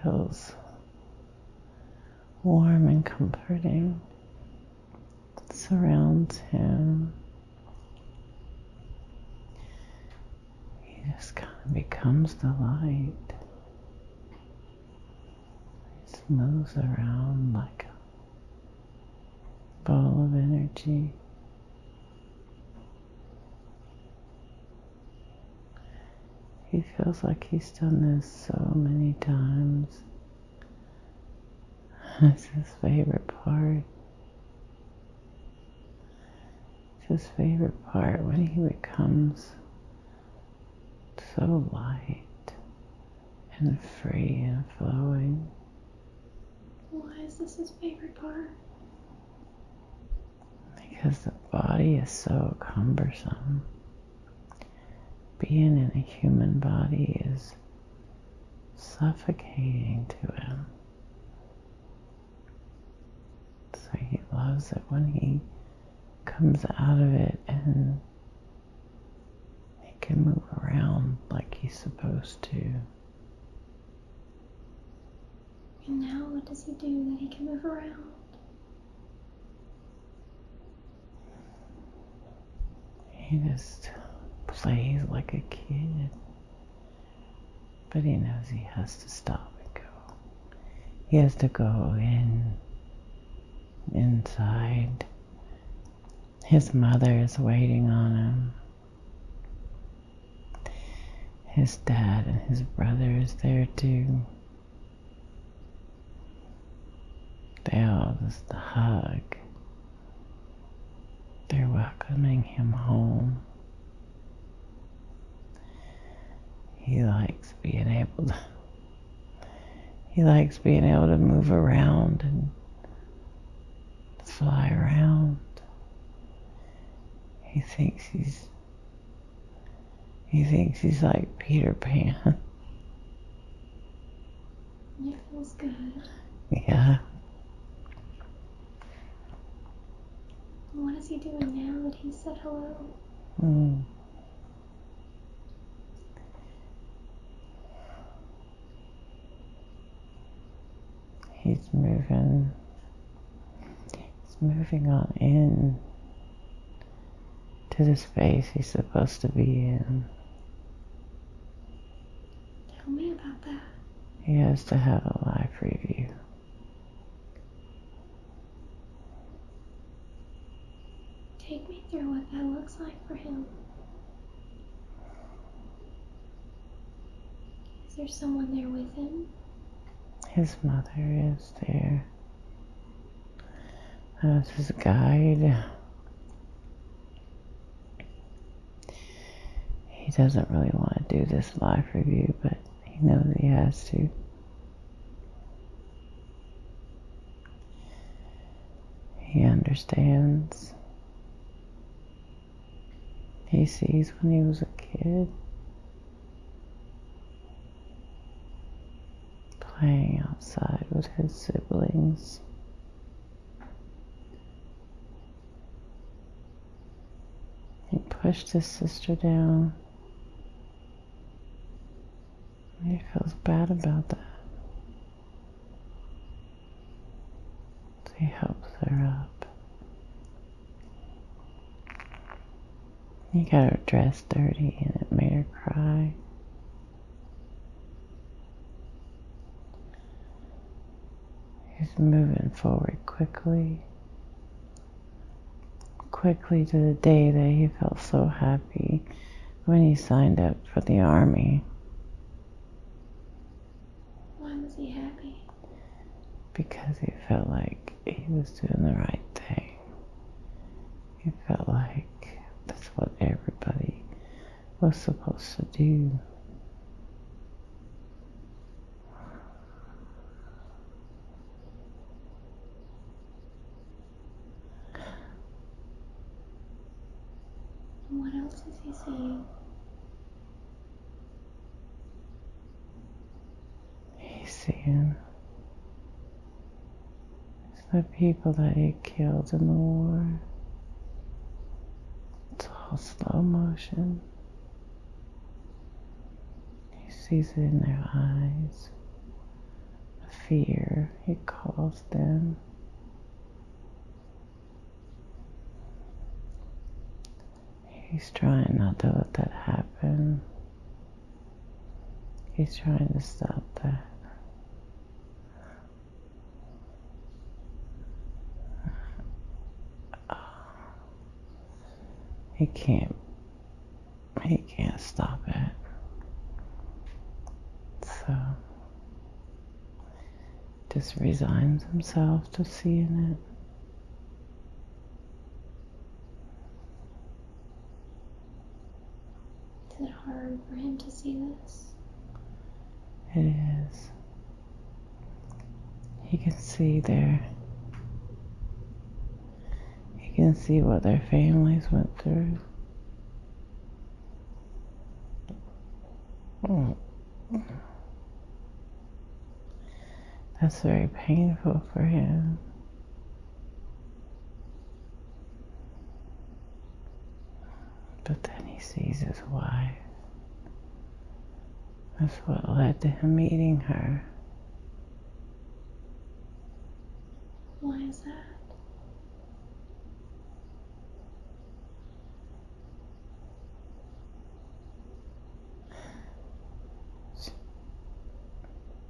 Feels warm and comforting. It surrounds him. He just kind of becomes the light. He just moves around like a ball of energy. He feels like he's done this so many times. It's his favorite part. It's his favorite part when he becomes so light and free and flowing. Why is this his favorite part? Because the body is so cumbersome. being in a human body is suffocating to him. So he loves it when he comes out of it and he can move around like he's supposed to. And now what does he do that he can move around? He just plays like a kid. But he knows he has to stop and go. He has to go inside. His mother is waiting on him. His dad and his brother is there too. They all just hug. They're welcoming him home. He likes being able to move around and fly around. He thinks he's like Peter Pan. It feels good. Yeah. What is he doing now that he said hello? He's moving on in to the space he's supposed to be in. Tell me about that. He has to have a life review. Take me through what that looks like for him. Is there someone there with him? His mother is there. That's his guide. He doesn't really want to do this life review, but he knows he has to. He understands. He sees when he was a kid, playing outside with his siblings. He pushed his sister down. He feels bad about that. So he helps her up. He got her dressed dirty and it made her cry. He's moving forward quickly to the day that he felt so happy when he signed up for the army. Why was he happy? Because he felt like he was doing the right thing. He felt like that's what everybody was supposed to do. And what else is he seeing? He's seeing the people that he killed in the war. It's all slow motion. He sees it in their eyes. The fear he calls them. He's trying not to let that happen. He's trying to stop that. He can't stop it. So just resigns himself to seeing it. Is it hard for him to see this? It is. He can see he can see what their families went through. Mm. That's very painful for him. But then he sees his wife. That's what led to him meeting her. Why is that?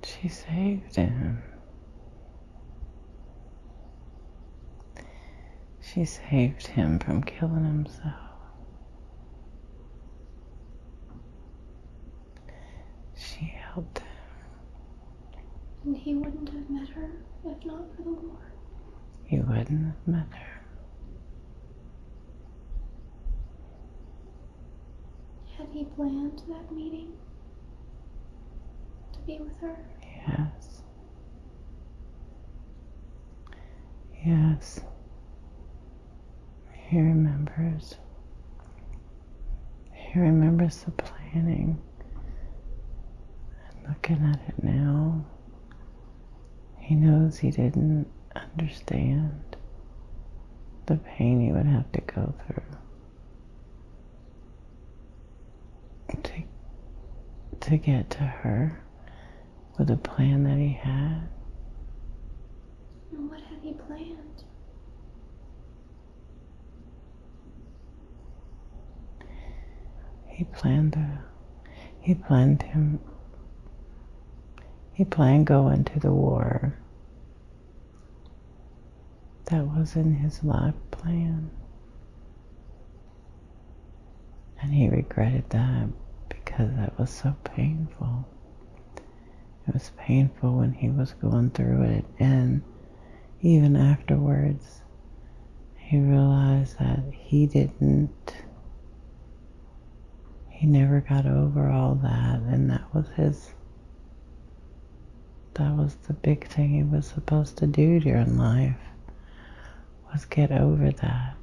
She saved him. She saved him from killing himself. She helped him. And he wouldn't have met her if not for the war. He wouldn't have met her. Had he planned that meeting? To be with her? Yes. Yes. He remembers. He remembers the planning. And looking at it now, he knows he didn't understand the pain he would have to go through to get to her with the plan that he had. And what had he planned? He planned going to the war. That wasn't his life plan. And he regretted that because that was so painful. It was painful when he was going through it, and even afterwards, he realized that he never got over all that, and that was the big thing he was supposed to do during life, was get over that,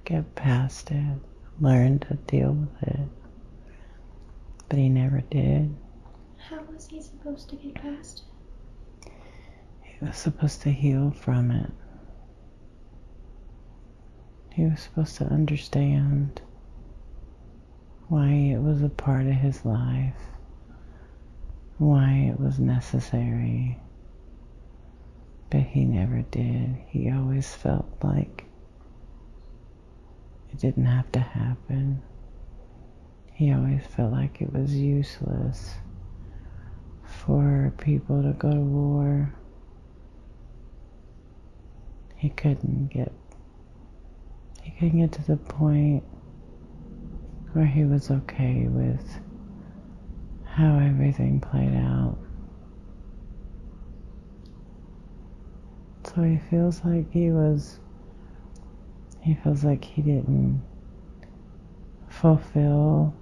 get past it, learn to deal with it. But he never did. How was he supposed to get past it? He was supposed to heal from it. He was supposed to understand why it was a part of his life, why it was necessary. But he never did. He always felt like it didn't have to happen. He always felt like it was useless for people to go to war. He couldn't get to the point where he was okay with how everything played out. So he feels like he didn't fulfill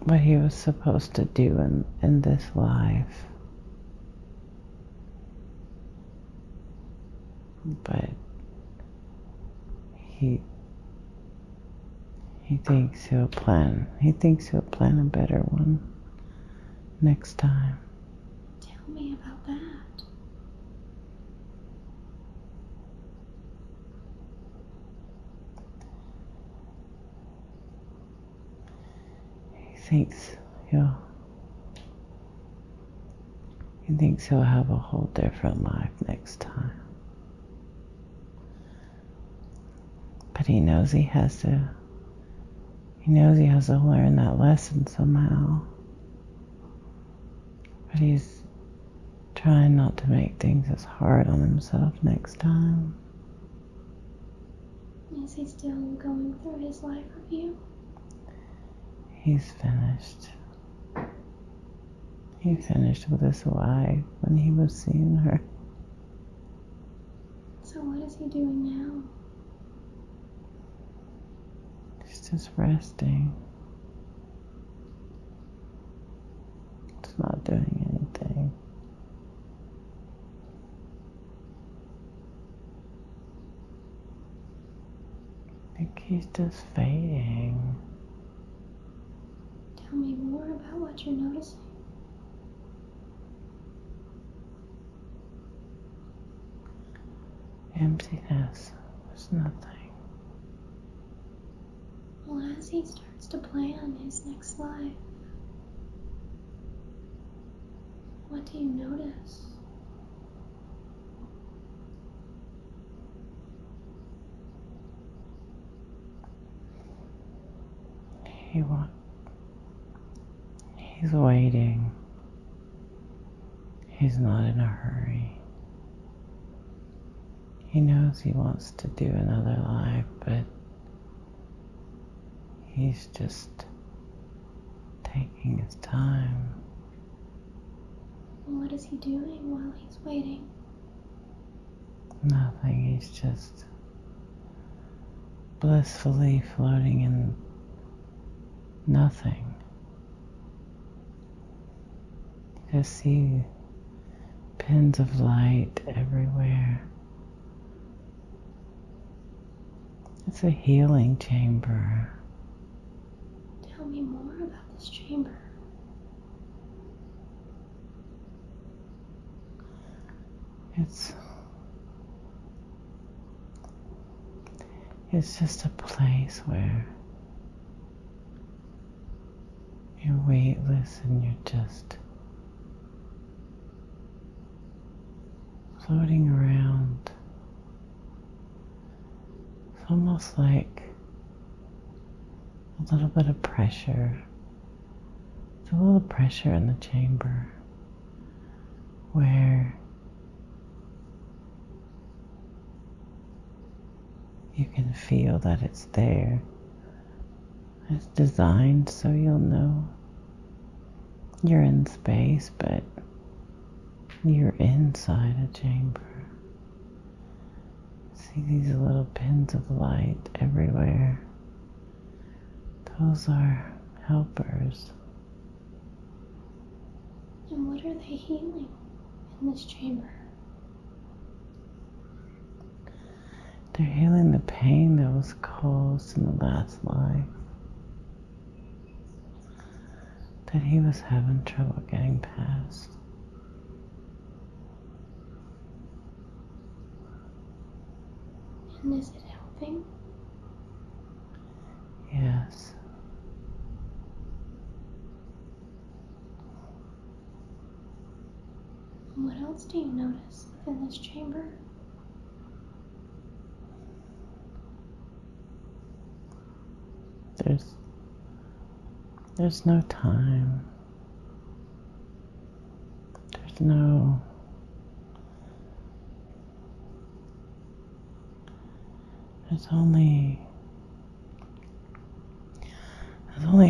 what he was supposed to do in this life. But he thinks he'll plan a better one next time. Tell me about that. He thinks he'll have a whole different life next time. But he knows he has to learn that lesson somehow. But he's trying not to make things as hard on himself next time. Is he still going through his life review? He's finished. He finished with his wife when he was seeing her. So what is he doing now? He's just resting. It's not doing anything. I think he's just fading. Tell me more about what you're noticing. Emptiness. There's nothing. Well, as he starts to plan his next life, what do you notice? He's waiting. He's not in a hurry. He knows he wants to do another life, but he's just taking his time. What is he doing while he's waiting? Nothing. He's just blissfully floating in nothing. You just see pins of light everywhere. It's a healing chamber. Tell me more about this chamber. It's just a place where you're weightless and you're just floating around. It's almost like a little bit of pressure. There's a little pressure in the chamber where you can feel that it's there. It's designed so you'll know you're in space, but you're inside a chamber. See these little pins of light everywhere. Those are helpers. And what are they healing in this chamber? They're healing the pain that was caused in the last life. That he was having trouble getting past. And is it helping? Yes. And what else do you notice within this chamber? There's no time. There's only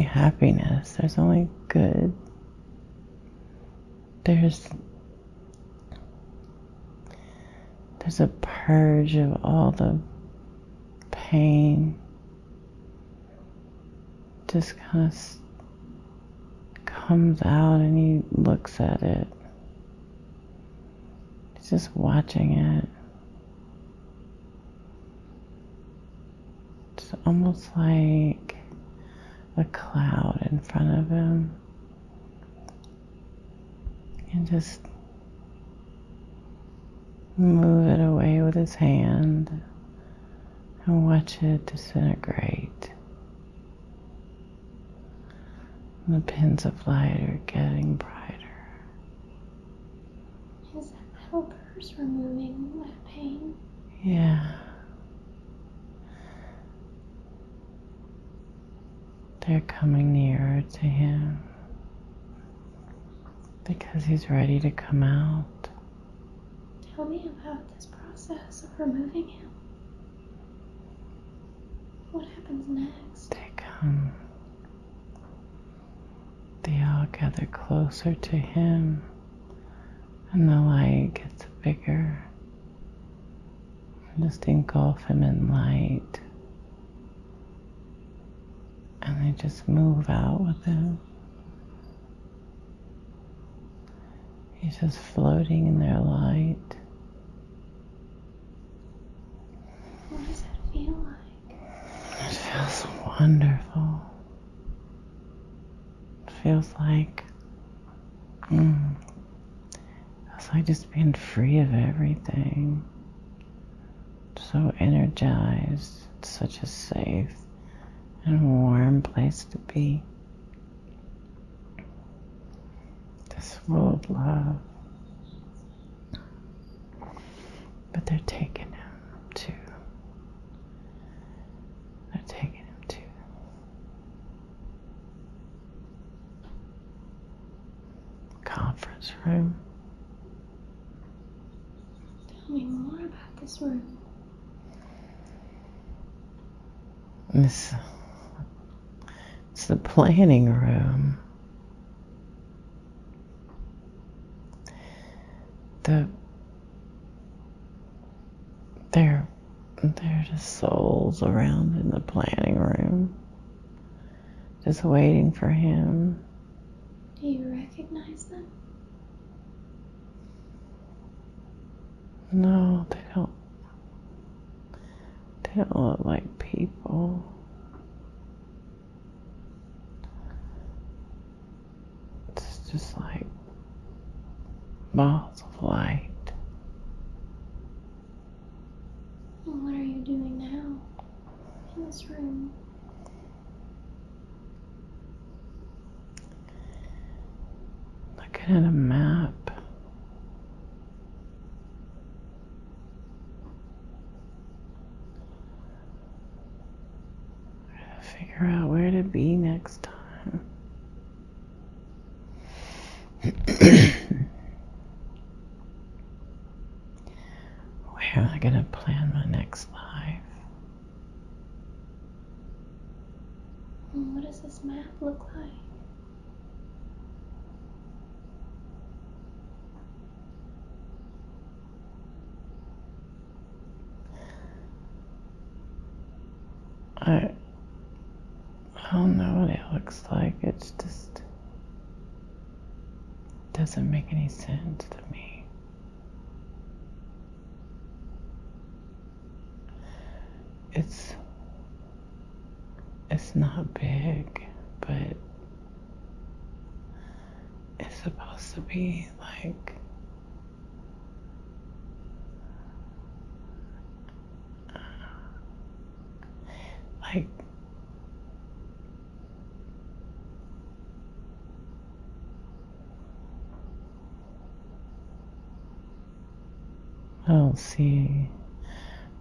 happiness. There's only good. There's a purge of all the pain. Just kind of comes out and he looks at it. He's just watching it. It's almost like a cloud in front of him. And just move it away with his hand and watch it disintegrate. And the pins of light are getting brighter. Is that helpers removing that pain? Yeah. They're coming nearer to him because he's ready to come out. Tell me about this process of removing him. What happens next? They all gather closer to him, and the light gets bigger. Just engulf him in light. And they just move out with him. He's just floating in their light. What does that feel like? It feels wonderful. feels like just being free of everything. So energized. It's such a safe and warm place to be. Just full of love. But they're taking him to. They're taking him to conference room. Tell me more about this room. It's the planning room. There are just souls around in the planning room, just waiting for him. Do you recognize them? No, they don't. They don't look like people. It's just like balls of light. And what are you doing now in this room? Looking at a map. Figure out where to be next time. Where am I going to plan my next life? And what does this map look like? I don't know what it looks like. It's just doesn't make any sense to me. It's not big, but it's supposed to be like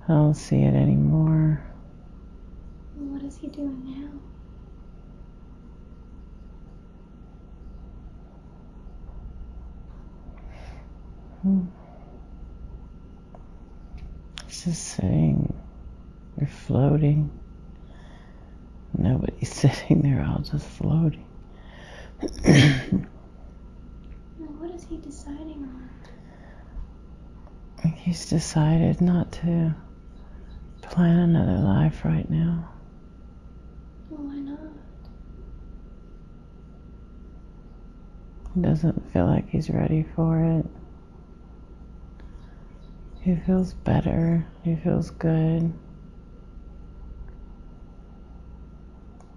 I don't see it anymore. And what is he doing now? It's just sitting. You're floating. Nobody's sitting there, all just floating. And what is he deciding on? He's decided not to plan another life right now. Well, why not? He doesn't feel like he's ready for it. He feels better. He feels good.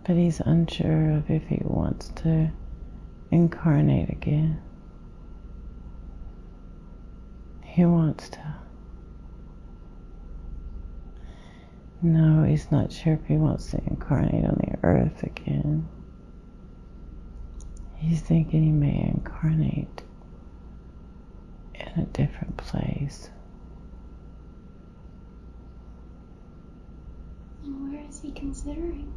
But he's unsure of if he wants to incarnate again. He wants to. No, he's not sure if he wants to incarnate on the earth again. He's thinking he may incarnate in a different place. And where is he considering?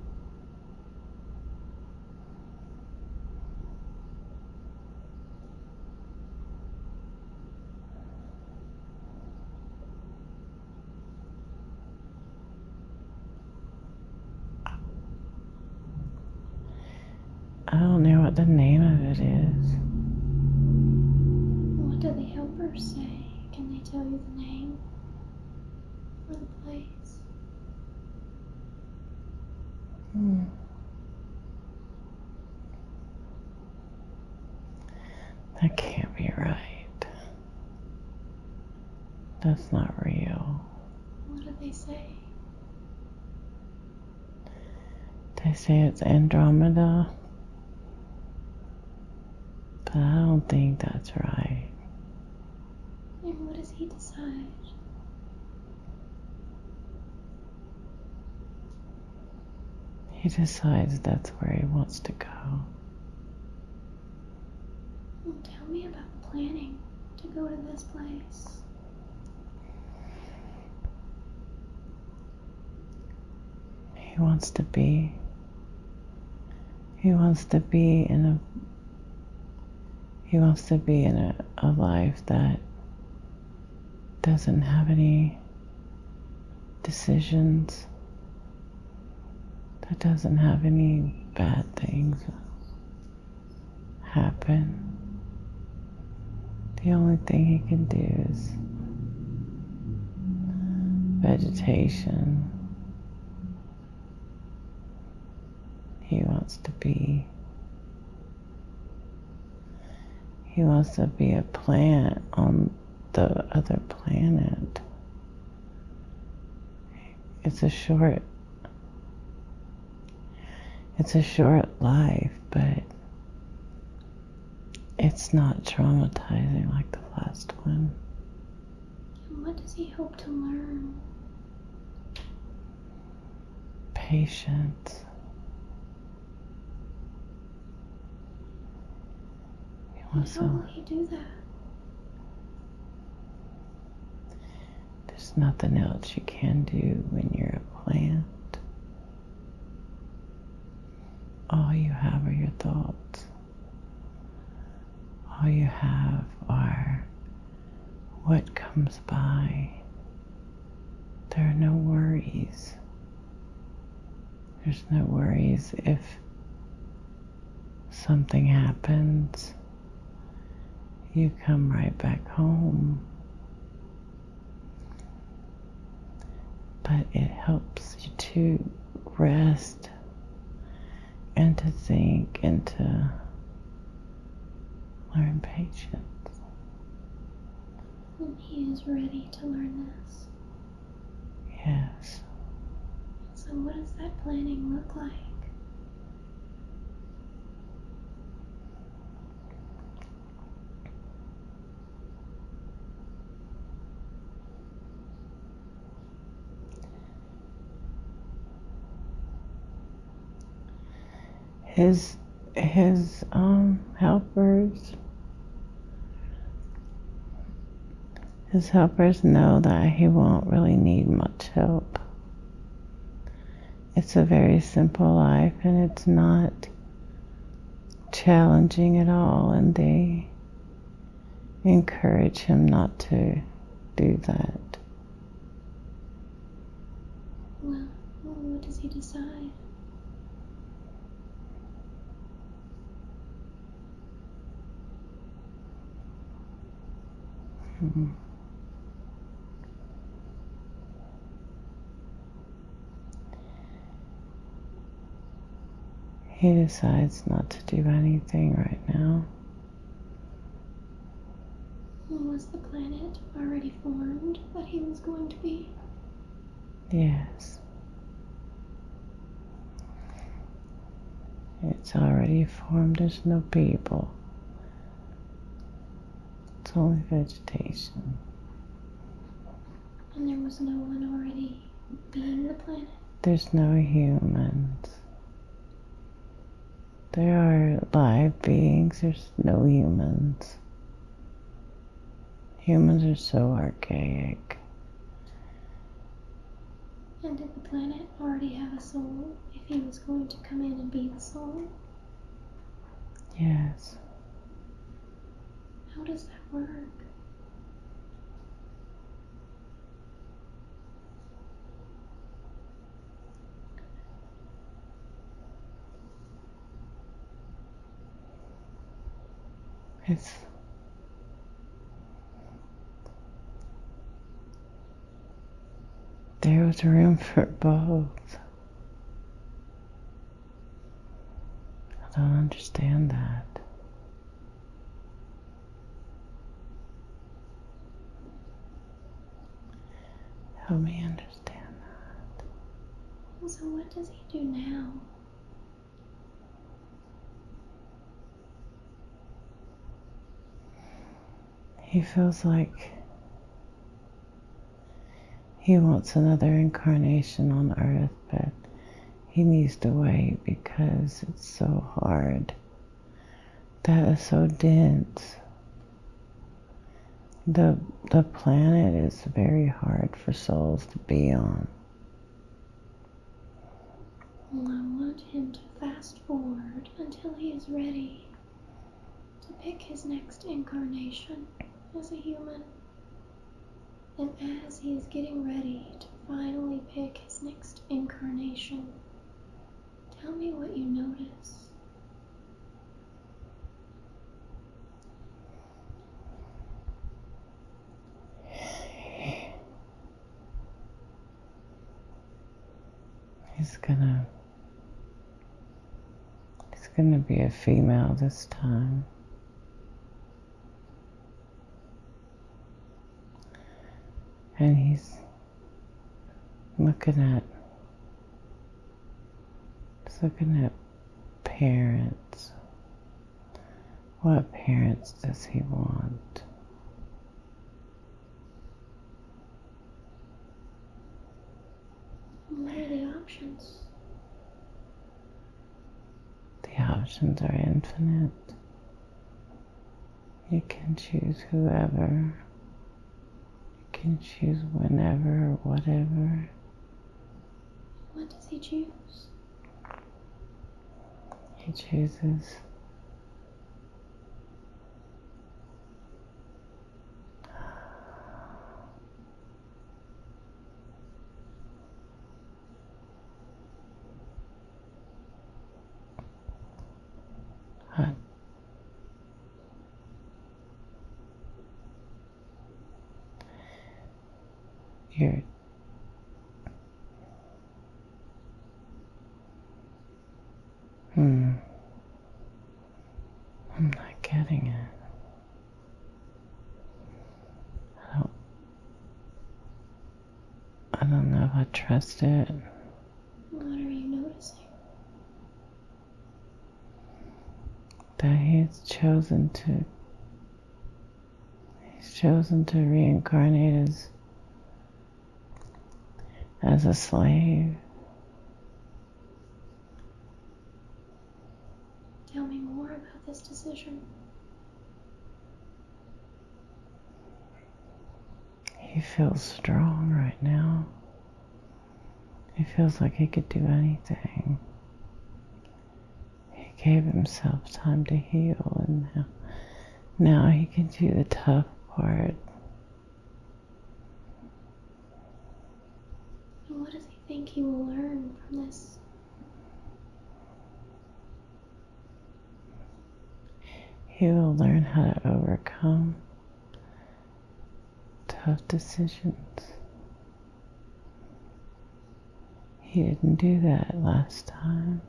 I don't know what the name of it is. What do the helpers say? Can they tell you the name or the place? That can't be right. That's not real. What do they say? They say it's Andromeda. But I don't think that's right. And what does he decide? He decides that's where he wants to go. Well, tell me about planning to go to this place. He wants to be in a life that doesn't have any decisions, that doesn't have any bad things happen. The only thing he can do is vegetation. He wants to be a plant on the other planet. It's a short life, but it's not traumatizing like the last one. And what does he hope to learn? Patience. And how will he do that? There's nothing else you can do when you're a plant. All you have are your thoughts. All you have are what comes by. There are no worries. There's no worries if something happens. You come right back home. But it helps you to rest and to think and to learn patience. And he is ready to learn this. Yes. So what does that planning look like? His helpers know that he won't really need much help. It's a very simple life and it's not challenging at all, and they encourage him not to do that. Well, what does he decide? He decides not to do anything right now. Was the planet already formed that he was going to be? Yes. It's already formed. There's no people. It's only vegetation. And there was no one already being the planet? There's no humans. There are live beings. There's no humans. Humans are so archaic. And did the planet already have a soul if he was going to come in and be the soul? Yes. How does that work? There was room for both. I don't understand that. Help me understand that. So what does he do now? He feels like he wants another incarnation on Earth, but he needs to wait because it's so hard. That is so dense. The planet is very hard for souls to be on. Well, I want him to fast forward until he is ready to pick his next incarnation as a human. And as he is getting ready to finally pick his next incarnation, tell me what you notice. He's gonna be a female this time. And he's looking at parents. What parents does he want? What are the options? The options are infinite. You can choose whoever. You can choose whenever or whatever. What does he choose? He chooses what? You're I'm not getting it. I don't know if I trust it. What are you noticing? That he's chosen to reincarnate as a slave. Tell me more about this decision. He feels strong right now. He feels like he could do anything. He gave himself time to heal, and now he can do the tough part. And what does he think he will learn from this? He will learn how to overcome tough decisions. He didn't do that last time.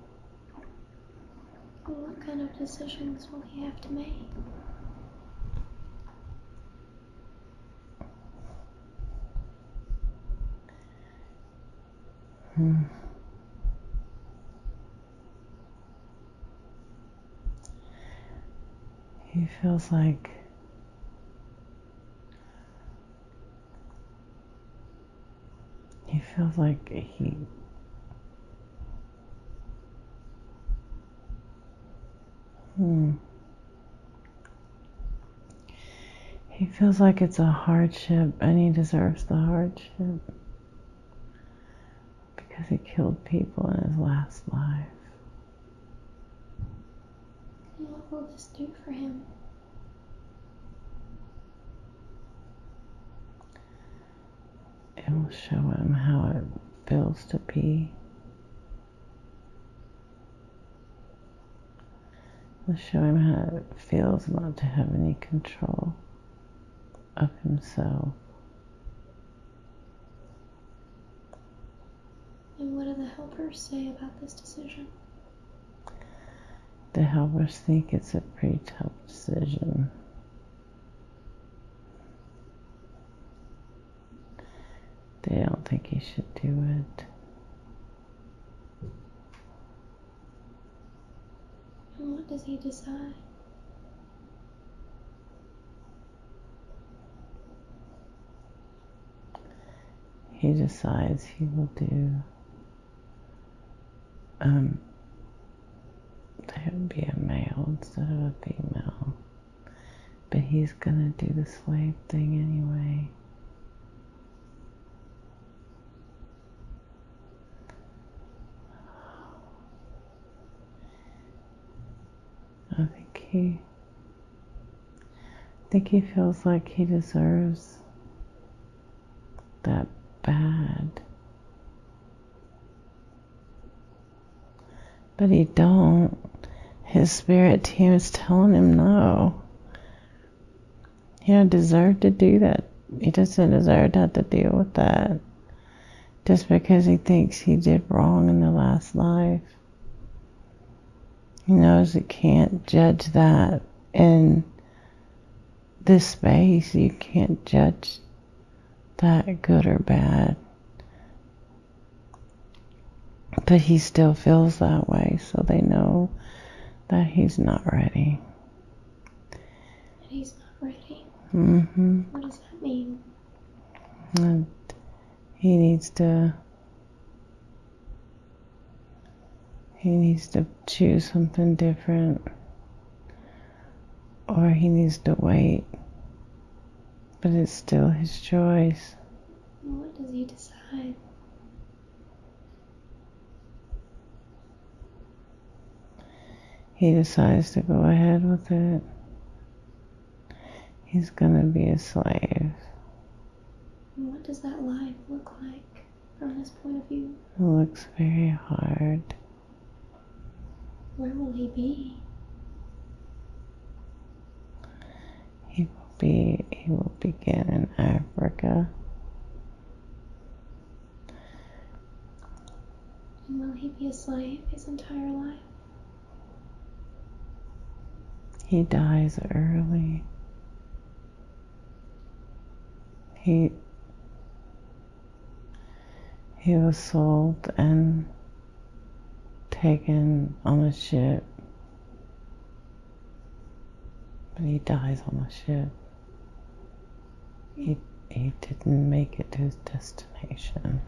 What kind of decisions will he have to make? He feels like he He feels like it's a hardship, and he deserves the hardship because he killed people in his last life. What will this do for him? It will show him how it feels to be. It will show him how it feels not to have any control of himself. And what do the helpers say about this decision? The helpers think it's a pretty tough decision. They don't think he should do it. And what does he decide? he decides he will do, there would be a male instead of a female. But he's gonna do the slave thing anyway. I think he feels like he deserves that bad. But he don't. His spirit team is telling him no. He don't deserve to do that. He doesn't deserve to have to deal with that. Just because he thinks he did wrong in the last life. He knows he can't judge that in this space. You can't judge that good or bad. But he still feels that way, so they know that he's not ready. That he's not ready? Mm-hmm. What does that mean? And he needs to choose something different, or he needs to wait. But it's still his choice. What does he decide? He decides to go ahead with it. He's gonna be a slave. And what does that life look like from his point of view? It looks very hard. Where will he be? He will begin in Africa. And will he be a slave his entire life? He dies early. He was sold and taken on a ship. But he dies on the ship. He didn't make it to his destination.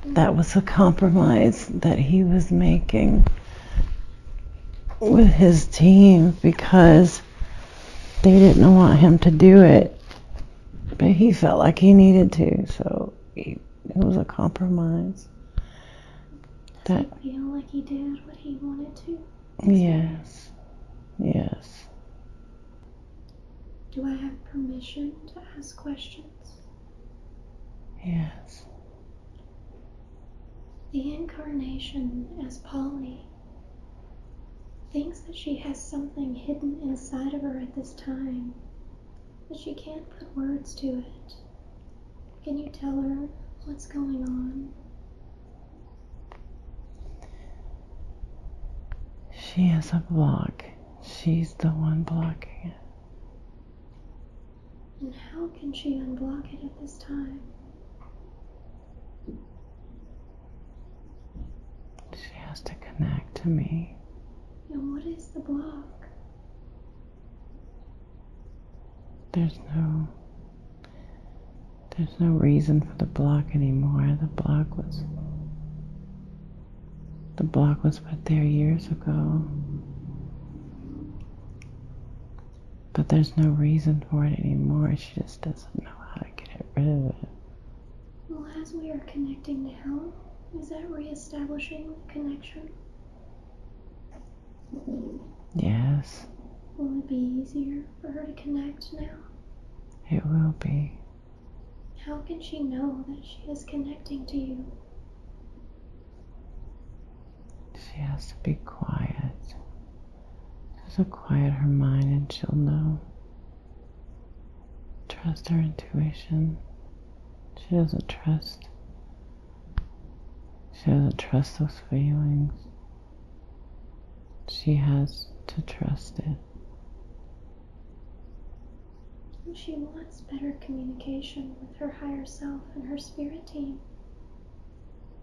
That was a compromise that he was making with his team because they didn't want him to do it. But he felt like he needed to, so it was a compromise. Does he feel like he did what he wanted to? Yes. Yes. Do I have permission to ask questions? Yes. The incarnation as Polly thinks that she has something hidden inside of her at this time, but she can't put words to it. Can you tell her what's going on? She has a block. She's the one blocking it. And how can she unblock it at this time? She has to connect to me. And what is the block? There's no reason for the block anymore. The block was put there years ago. But there's no reason for it anymore. She just doesn't know how to get rid of it. Well, as we are connecting now, is that reestablishing the connection? Yes. Will it be easier for her to connect now? It will be. How can she know that she is connecting to you? She has to be quiet. Just quiet her mind and she'll know. Trust her intuition. She doesn't trust those feelings. She has to trust it. She wants better communication with her higher self and her spirit team.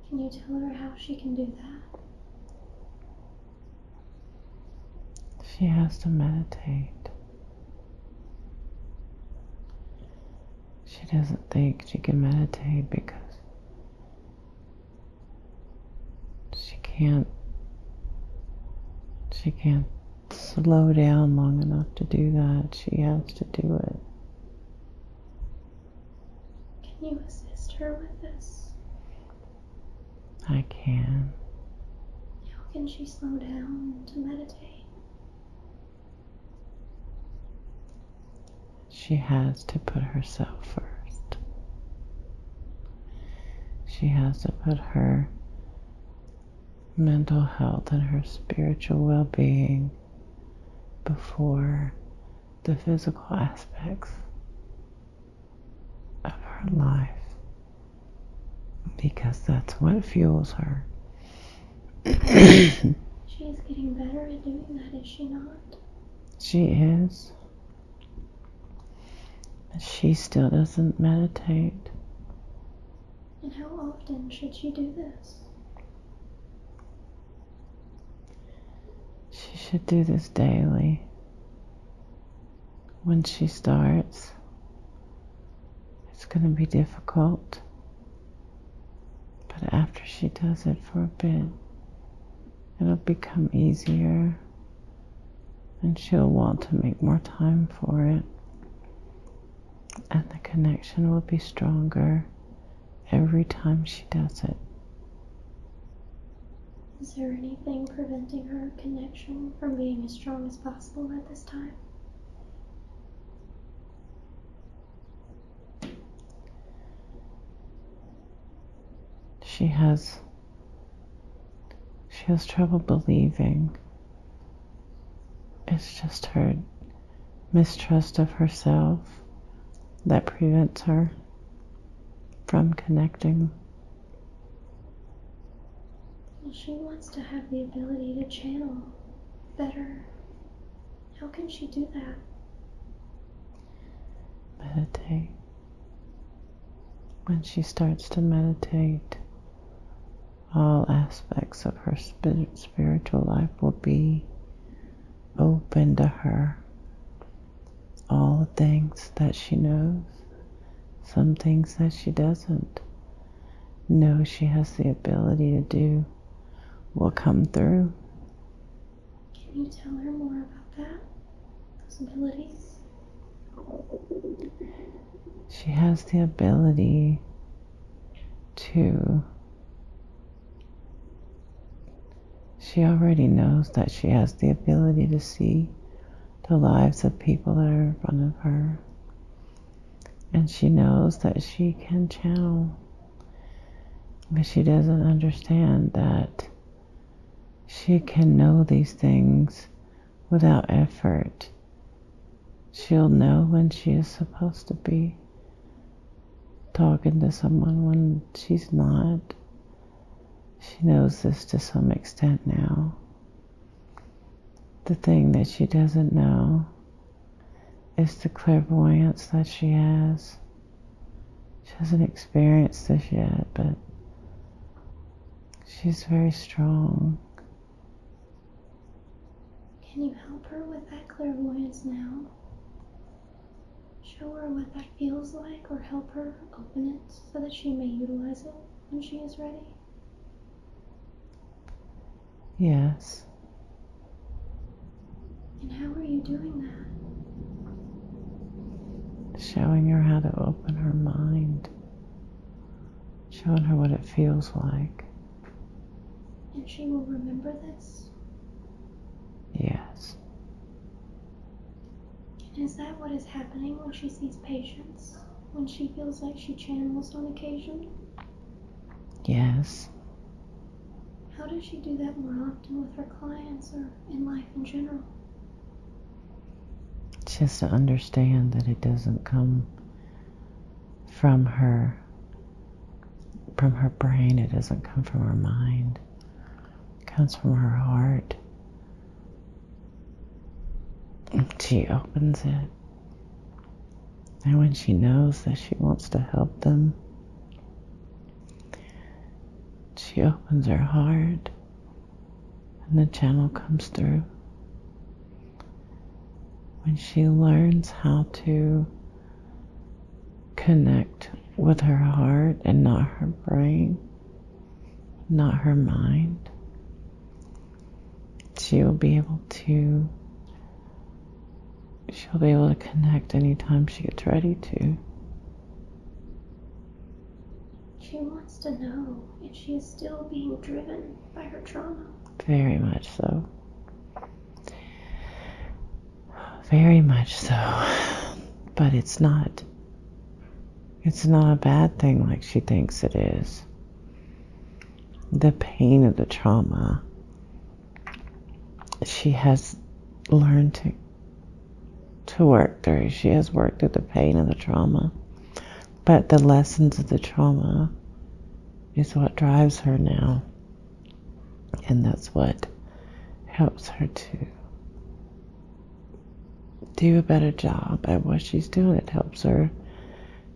Can you tell her how she can do that? She has to meditate. She doesn't think she can meditate because she can't slow down long enough to do that. She has to do it. Can you assist her with this? I can. How can she slow down to meditate? She has to put herself first. She has to put her mental health and her spiritual well-being before the physical aspects of her life, because that's what fuels her. She is getting better at doing that, is she not? She is. She still doesn't meditate. And how often should she do this? She should do this daily. When she starts, it's going to be difficult. But after she does it for a bit, it'll become easier. And she'll want to make more time for it. And the connection will be stronger every time she does it. Is there anything preventing her connection from being as strong as possible at this time? She has trouble believing. It's just her mistrust of herself that prevents her from connecting. Well, she wants to have the ability to channel better. How can she do that? Meditate. When she starts to meditate, all aspects of her spiritual life will be open to her. All the things that she knows, some things that she doesn't know she has the ability to do will come through. Can you tell her more about that? Those abilities? She has the ability to... She already knows that she has the ability to see the lives of people that are in front of her. And she knows that she can channel. But she doesn't understand that she can know these things without effort. She'll know when she is supposed to be talking to someone when she's not. She knows this to some extent now. The thing that she doesn't know is the clairvoyance that she has. She hasn't experienced this yet, but she's very strong. Can you help her with that clairvoyance now? Show her what that feels like, or help her open it so that she may utilize it when she is ready? Yes. And how are you doing that? Showing her how to open her mind. Showing her what it feels like. And she will remember this? Yes. And is that what is happening when she sees patients? When she feels like she channels on occasion? Yes. How does she do that more often with her clients or in life in general? Just to understand that it doesn't come from her brain, it doesn't come from her mind. It comes from her heart. She opens it. And when she knows that she wants to help them, she opens her heart and the channel comes through. When she learns how to connect with her heart and not her brain, not her mind, she'll be able to connect anytime she gets ready to. She wants to know if she is still being driven by her trauma. Very much so. Very much so. But it's not a bad thing like she thinks it is. The pain of the trauma, she has learned to work through. She has worked through the pain of the trauma. But the lessons of the trauma is what drives her now. And that's what helps her to do a better job at what she's doing. It helps her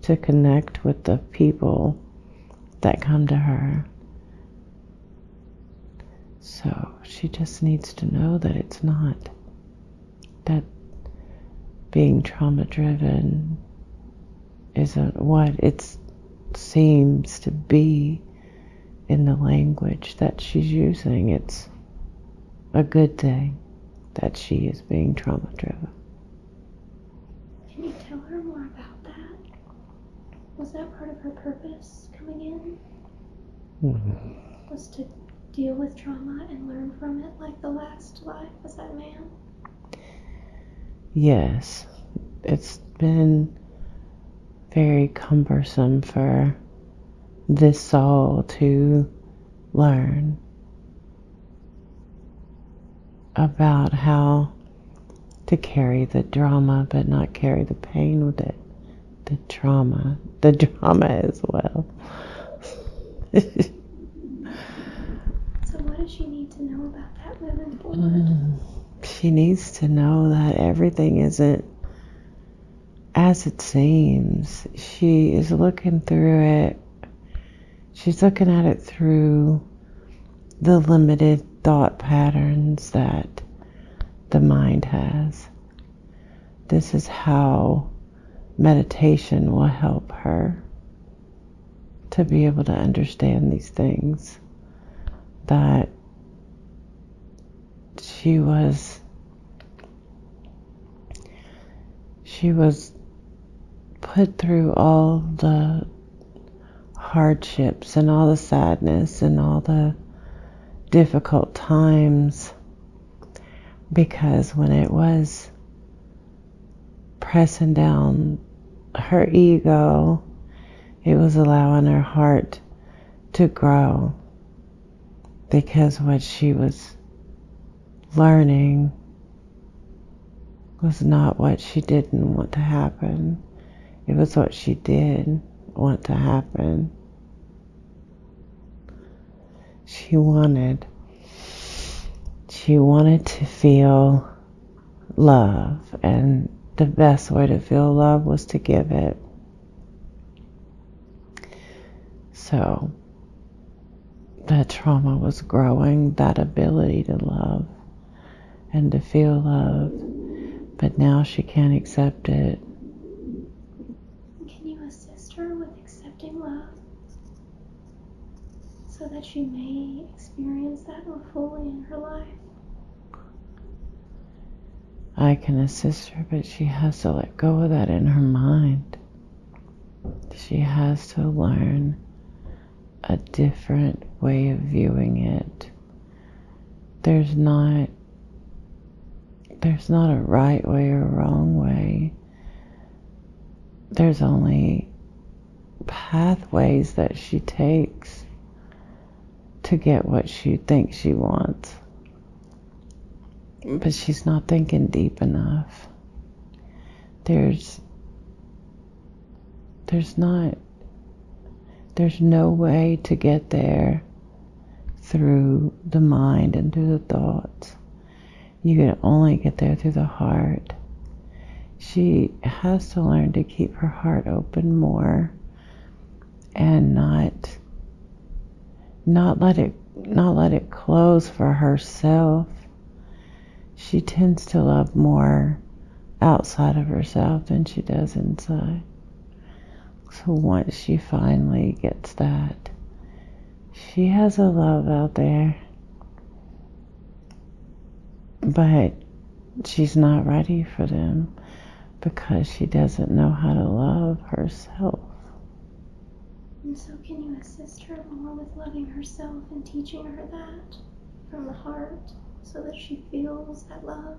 to connect with the people that come to her. So she just needs to know that it's not, that being trauma driven isn't what it seems to be in the language that she's using. It's a good thing that she is being trauma driven. Can you tell her more about that? Was that part of her purpose coming in? Was to deal with trauma and learn from it like the last life was that man? Yes. It's been very cumbersome for this soul to learn about how to carry the drama but not carry the pain with it. The drama as well. So what does she need to know about that moving forward? She needs to know that everything isn't as it seems. She is looking through it. She's looking at it through the limited thought patterns that the mind has. This is how meditation will help her to be able to understand these things, that she was put through all the hardships and all the sadness and all the difficult times, because when it was pressing down her ego, it was allowing her heart to grow, because what she was learning was not what she didn't want to happen. It was what she did want to happen. She wanted to feel love, and the best way to feel love was to give it. So that trauma was growing that ability to love and to feel love, but now she can't accept it. Can you assist her with accepting love so that she may experience that more fully in her life? I can assist her, but she has to let go of that in her mind. She has to learn a different way of viewing it. There's not a right way or wrong way. There's only pathways that she takes to get what she thinks she wants. But she's not thinking deep enough. There's no way to get there through the mind and through the thoughts. You can only get there through the heart. She has to learn to keep her heart open more and not let it close for herself. She tends to love more outside of herself than she does inside. So once she finally gets that, she has a love out there, but she's not ready for them because she doesn't know how to love herself. And so can you assist her more with loving herself and teaching her that from the heart so that she feels that love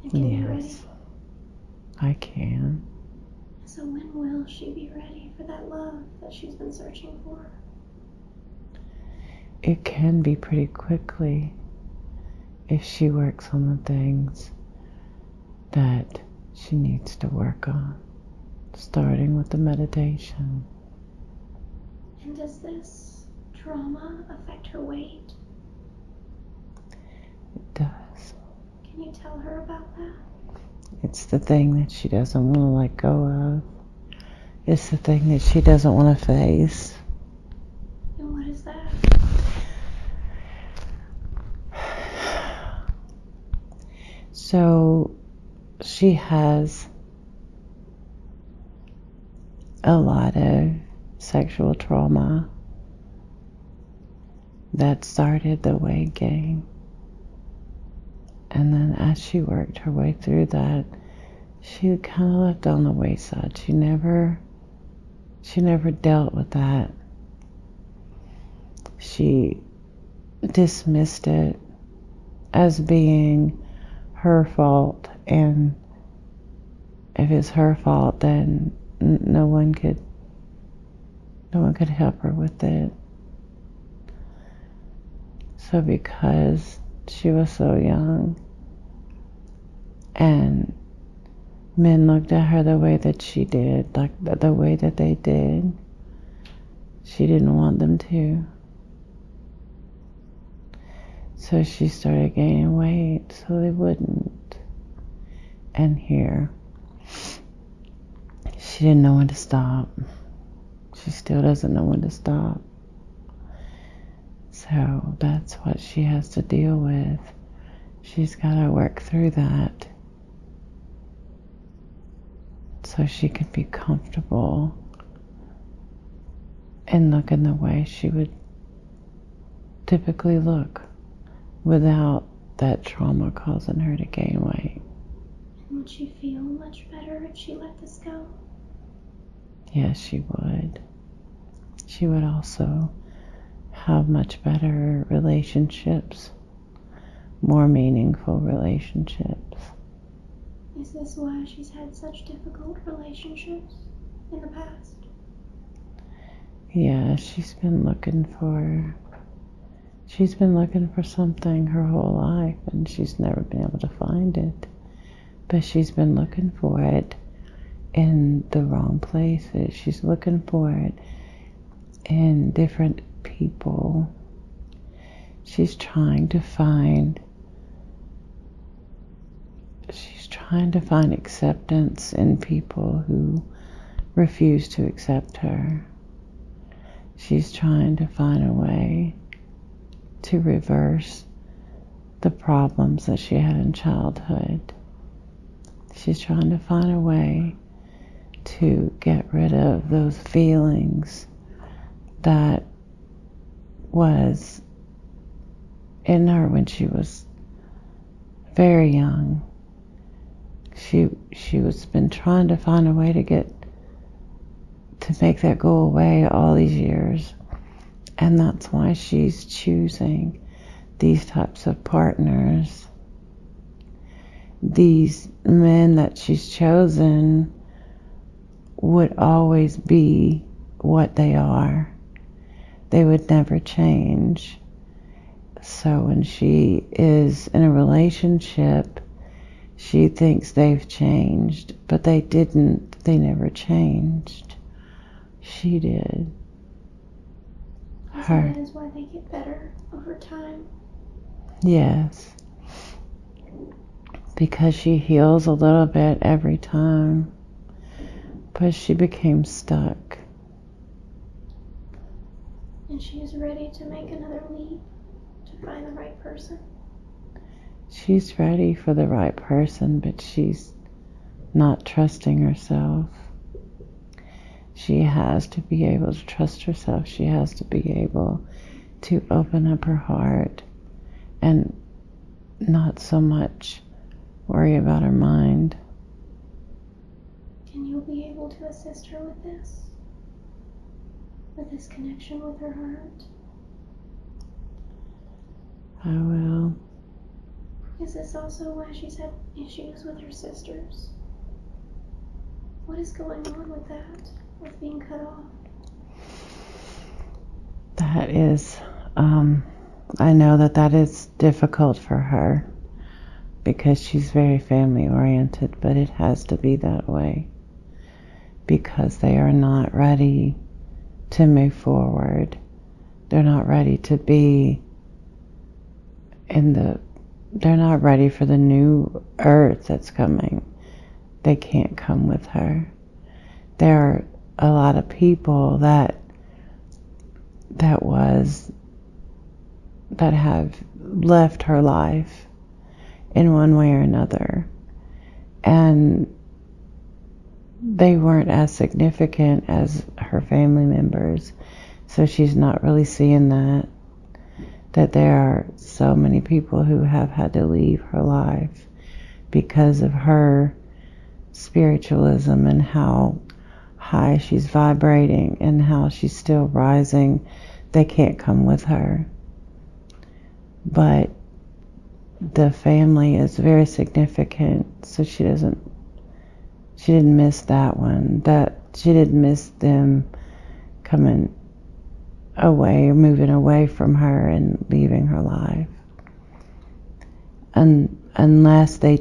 and can be ready? I can. So when will she be ready for that love that she's been searching for? It can be pretty quickly if she works on the things that she needs to work on, starting with the meditation. And does this trauma affect her weight? It does. Can you tell her about that? It's the thing that she doesn't want to let go of. It's the thing that she doesn't want to face. And what is that? So she has a lot of sexual trauma that started the weight gain. And then as she worked her way through that, she kind of left on the wayside. She never dealt with that. She dismissed it as being her fault, and if it's her fault, then no one could help her with it. So because she was so young and men looked at her the way that she did, like the way that they did, she didn't want them to. So she started gaining weight so they wouldn't. And here, she didn't know when to stop. She still doesn't know when to stop. So that's what she has to deal with. She's got to work through that so she can be comfortable and look in the way she would typically look without that trauma causing her to gain weight. And would she feel much better if she let this go? Yes, she would. She would also have much better relationships, more meaningful relationships. Is this why she's had such difficult relationships in the past? Yeah, she's been looking for something her whole life, and she's never been able to find it. But she's been looking for it in the wrong places. She's looking for it in different people. She's trying to find acceptance in people who refuse to accept her. She's trying to find a way to reverse the problems that she had in childhood. She's trying to find a way to get rid of those feelings that was in her when she was very young. She was been trying to find a way to make that go away all these years. And that's why she's choosing these types of partners. These men that she's chosen would always be what they are. They would never change. So when she is in a relationship, she thinks they've changed, but they didn't. They never changed. She did. So that is why they get better over time. Yes. Because she heals a little bit every time. But she became stuck. And she is ready to make another leap to find the right person. She's ready for the right person, but she's not trusting herself. She has to be able to trust herself. She has to be able to open up her heart and not so much worry about her mind. And you'll be able to assist her with this connection with her heart? I will. Is this also why she's had issues with her sisters? What is going on with that, with being cut off? That is, I know that is difficult for her because she's very family oriented, but it has to be that way because they are not ready to move forward. They're not ready to be they're not ready for the new earth that's coming. They can't come with her. There are a lot of people that have left her life in one way or another, and they weren't as significant as her family members, so she's not really seeing that there are so many people who have had to leave her life because of her spiritualism and how high she's vibrating and how she's still rising. They can't come with her. But the family is very significant, so she didn't miss that one. That she didn't miss them coming away or moving away from her and leaving her life. And unless their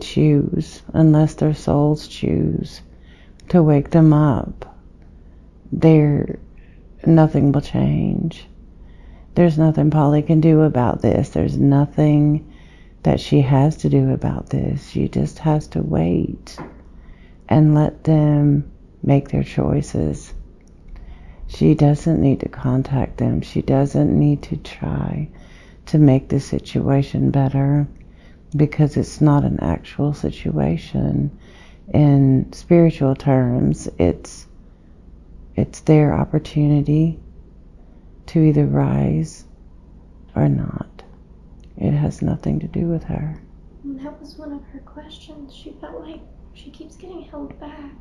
souls choose to wake them up, nothing will change. There's nothing Polly can do about this. There's nothing that she has to do about this. She just has to wait and let them make their choices. She doesn't need to contact them. She doesn't need to try to make the situation better because it's not an actual situation. In spiritual terms, it's their opportunity to either rise or not. It has nothing to do with her. And that was one of her questions. She felt like she keeps getting held back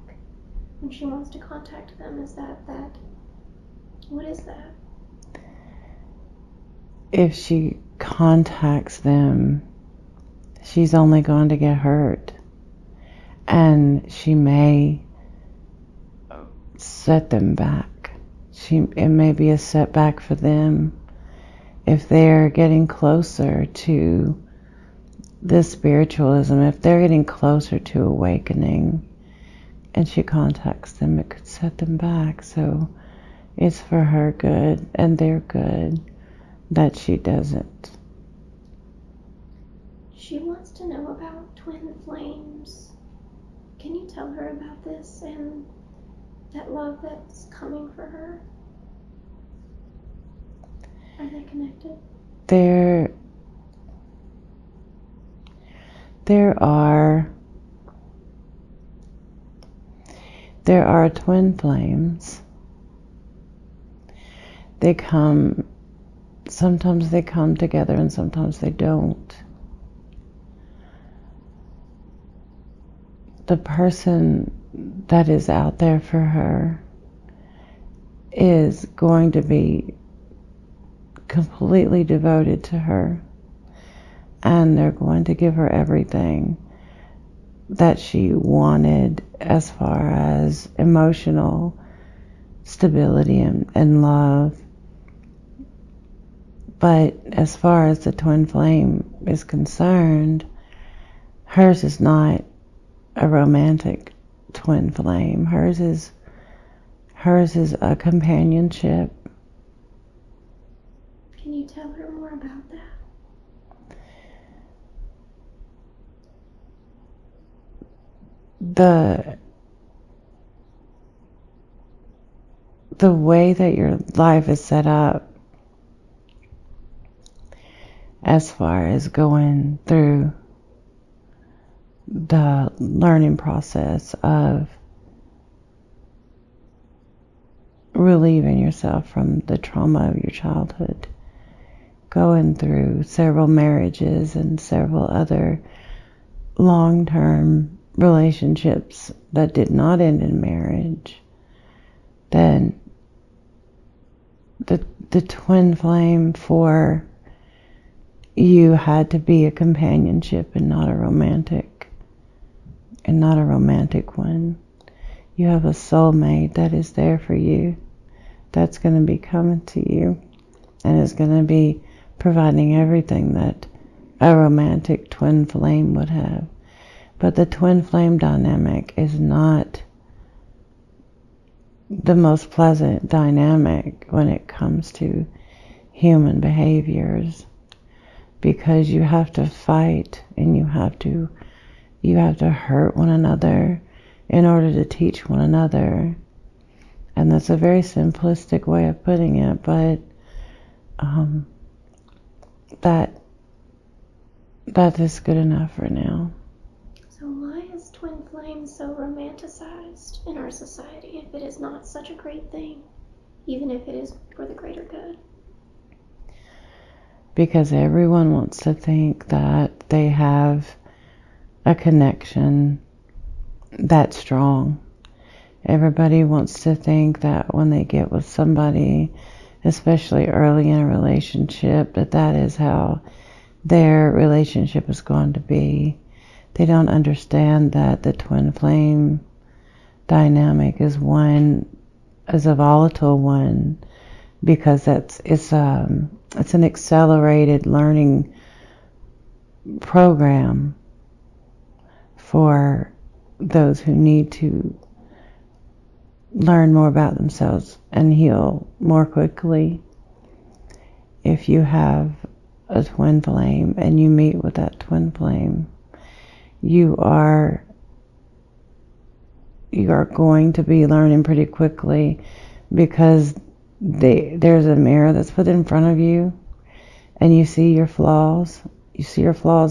when she wants to contact them. Is that? What is that? If she contacts them, she's only going to get hurt. And she may set them back. It may be a setback for them if they're getting closer to the spiritualism, if they're getting closer to awakening and she contacts them, it could set them back. So it's for her good and their good that she doesn't. She wants to know about twin flames. Can you tell her about this and that love that's coming for her? Are they connected? There are twin flames. Sometimes they come together and sometimes they don't. The person that is out there for her is going to be completely devoted to her, and they're going to give her everything that she wanted as far as emotional stability and love. But as far as the twin flame is concerned, hers is not a romantic twin flame. Hers is a companionship. Can you tell her more about that? The way that your life is set up, as far as going through the learning process of relieving yourself from the trauma of your childhood, going through several marriages and several other long-term relationships that did not end in marriage, then the twin flame for you had to be a companionship and not a romantic one. You have a soulmate that is there for you, that's going to be coming to you and is going to be providing everything that a romantic twin flame would have. But the twin flame dynamic is not the most pleasant dynamic when it comes to human behaviors, because you have to fight and you have to hurt one another in order to teach one another. And that's a very simplistic way of putting it, but that is good enough for now. So why is twin flame so romanticized in our society if it is not such a great thing, even if it is for the greater good? Because everyone wants to think that they have a connection that's strong. Everybody wants to think that when they get with somebody, especially early in a relationship, that is how their relationship is going to be. They don't understand that the twin flame dynamic is a volatile one, because it's an accelerated learning program for those who need to learn more about themselves and heal more quickly. If you have a twin flame and you meet with that twin flame, you are going to be learning pretty quickly, because there's a mirror that's put in front of you and you see your flaws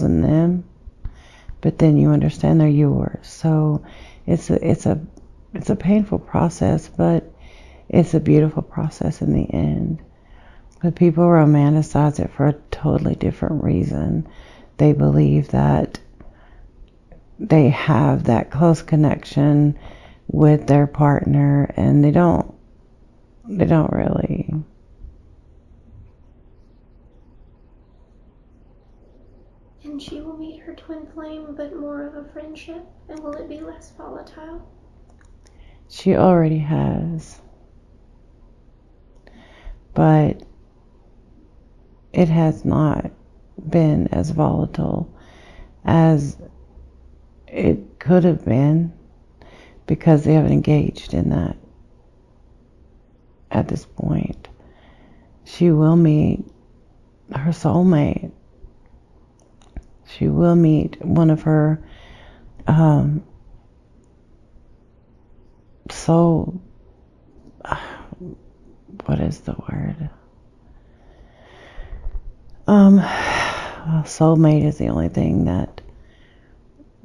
in them, but then you understand they're yours. So it's a painful process, but it's a beautiful process in the end. But people romanticize it for a totally different reason. They believe that they have that close connection with their partner, and they don't really. And she will meet her twin flame, but more of a friendship, and will it be less volatile? She already has. But it has not been as volatile as it could have been, because they haven't engaged in that at this point. She will meet her soulmate. She will meet one of her what is the word? Well, soulmate is the only thing that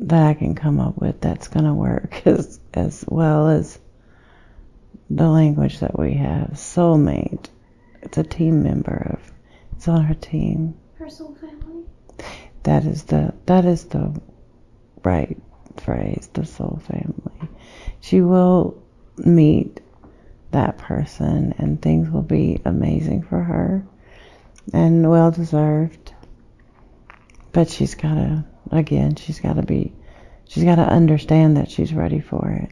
I can come up with that's going to work as well as the language that we have. Soulmate. It's a team member it's on her team. Her soul family. That is the right phrase, the soul family. She will meet that person and things will be amazing for her and well deserved. But she's got to understand that she's ready for it.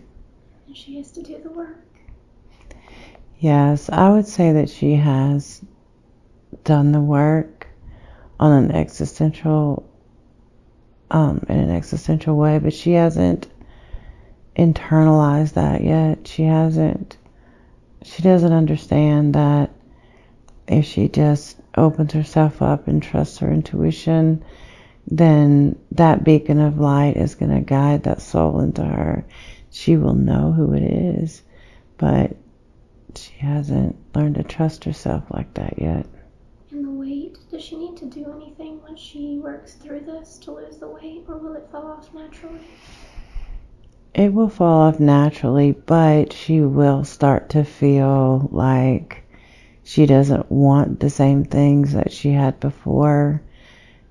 And she has to do the work. Yes, I would say that she has done the work on an existential in an existential way, but she hasn't internalized that yet. She doesn't understand that if she just opens herself up and trusts her intuition, then that beacon of light is going to guide that soul into her. She will know who it is, but she hasn't learned to trust herself like that yet. And the weight, does she need to do anything once she works through this to lose the weight, or will it fall off naturally? It will fall off naturally, but she will start to feel like she doesn't want the same things that she had before.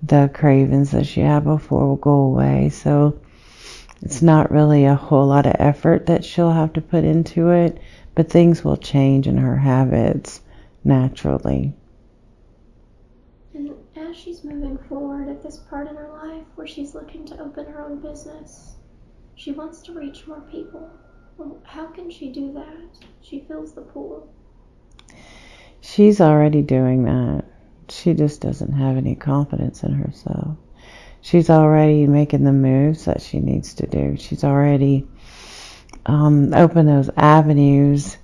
The cravings that she had before will go away. So it's not really a whole lot of effort that she'll have to put into it, but things will change in her habits naturally. And as she's moving forward at this part in her life where she's looking to open her own business, she wants to reach more people. Well, how can she do that? She feels the pull. She's already doing that. She just doesn't have any confidence in herself. She's already making the moves that she needs to do. She's already opened those avenues.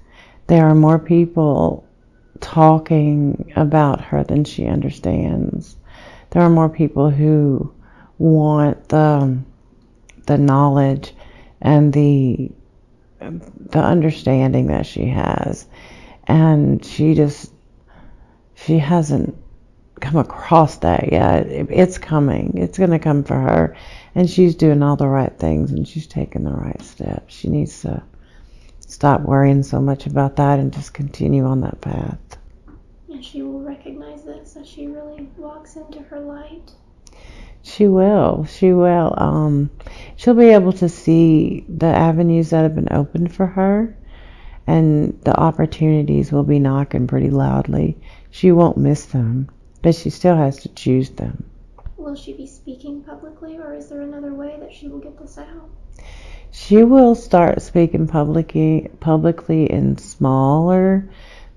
There are more people talking about her than she understands. There are more people who want the knowledge and the understanding that she has, and she hasn't come across that yet. It's coming. It's going to come for her, and she's doing all the right things, and she's taking the right steps. She needs to stop worrying so much about that and just continue on that path. And she will recognize this as she really walks into her light. She will. She'll be able to see the avenues that have been opened for her, and the opportunities will be knocking pretty loudly. She won't miss them, but she still has to choose them. Will she be speaking publicly, or is there another way that she will get this out? She will start speaking publicly in smaller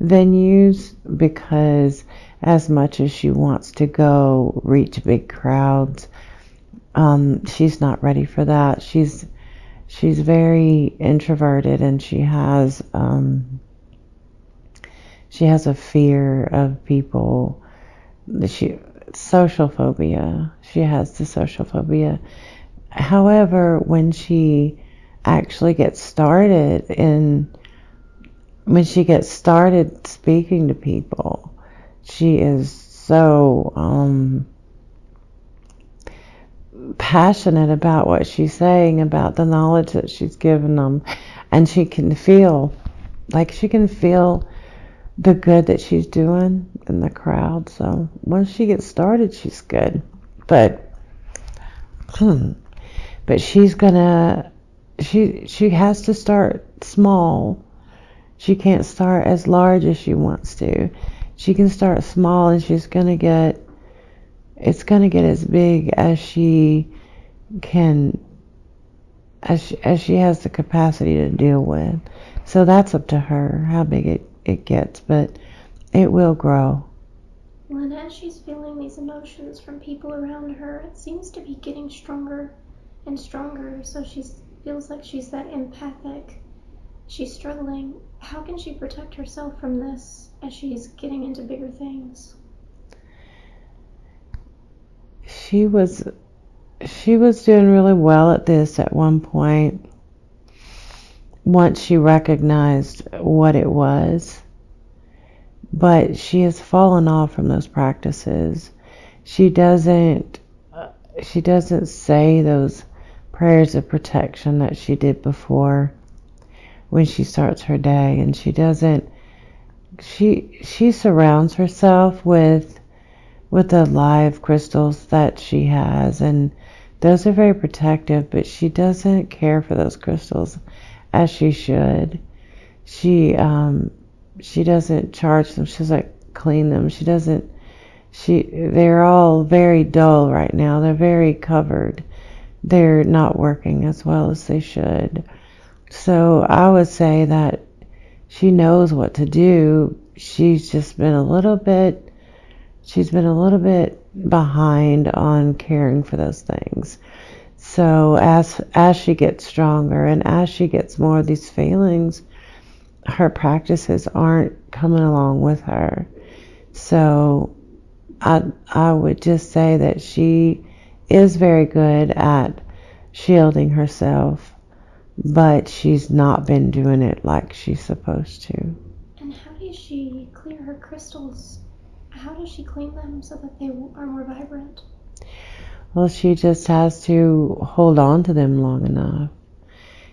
venues, because as much as she wants to go reach big crowds, she's not ready for that. She's very introverted, and she has a fear of people. Social phobia. She has the social phobia. However, when she actually gets started speaking to people, she is so passionate about what she's saying, about the knowledge that she's given them, and she can feel the good that she's doing in the crowd. So once she gets started, she's good. But she's gonna she has to start small. She can't start as large as she wants to. She can start small, and it's gonna get as big as she can, as she has the capacity to deal with. So that's up to her how big it gets, but it will grow. Well, and as she's feeling these emotions from people around her, it seems to be getting stronger and stronger. So she feels like she's that empathic. She's struggling. How can she protect herself from this as she's getting into bigger things? She was doing really well at this at one point, once she recognized what it was. But she has fallen off from those practices. She doesn't say those prayers of protection that she did before when she starts her day, and she surrounds herself with the live crystals that she has, and those are very protective, but she doesn't care for those crystals as she should. She doesn't charge them. She doesn't clean them. They're all very dull right now. They're very covered. They're not working as well as they should. So I would say that she knows what to do. She's been a little bit behind on caring for those things. So as she gets stronger, and as she gets more of these feelings, her practices aren't coming along with her. So I would just say that she is very good at shielding herself, but she's not been doing it like she's supposed to. And how does she clear her crystals? How does she clean them so that they are more vibrant? Well, she just has to hold on to them long enough.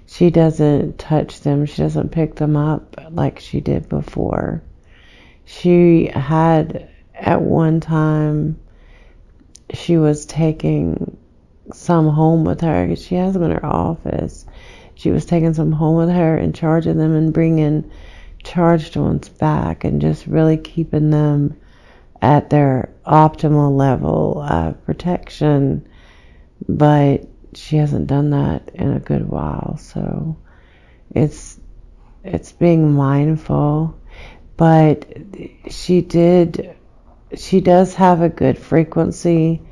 She doesn't touch them. She doesn't pick them up like she did before. She had, at one time, she was taking some home with her. She has them in her office. She was taking some home with her and charging them and bringing charged ones back and just really keeping them at their optimal level of protection. But she hasn't done that in a good while, so it's being mindful. But she does have a good frequency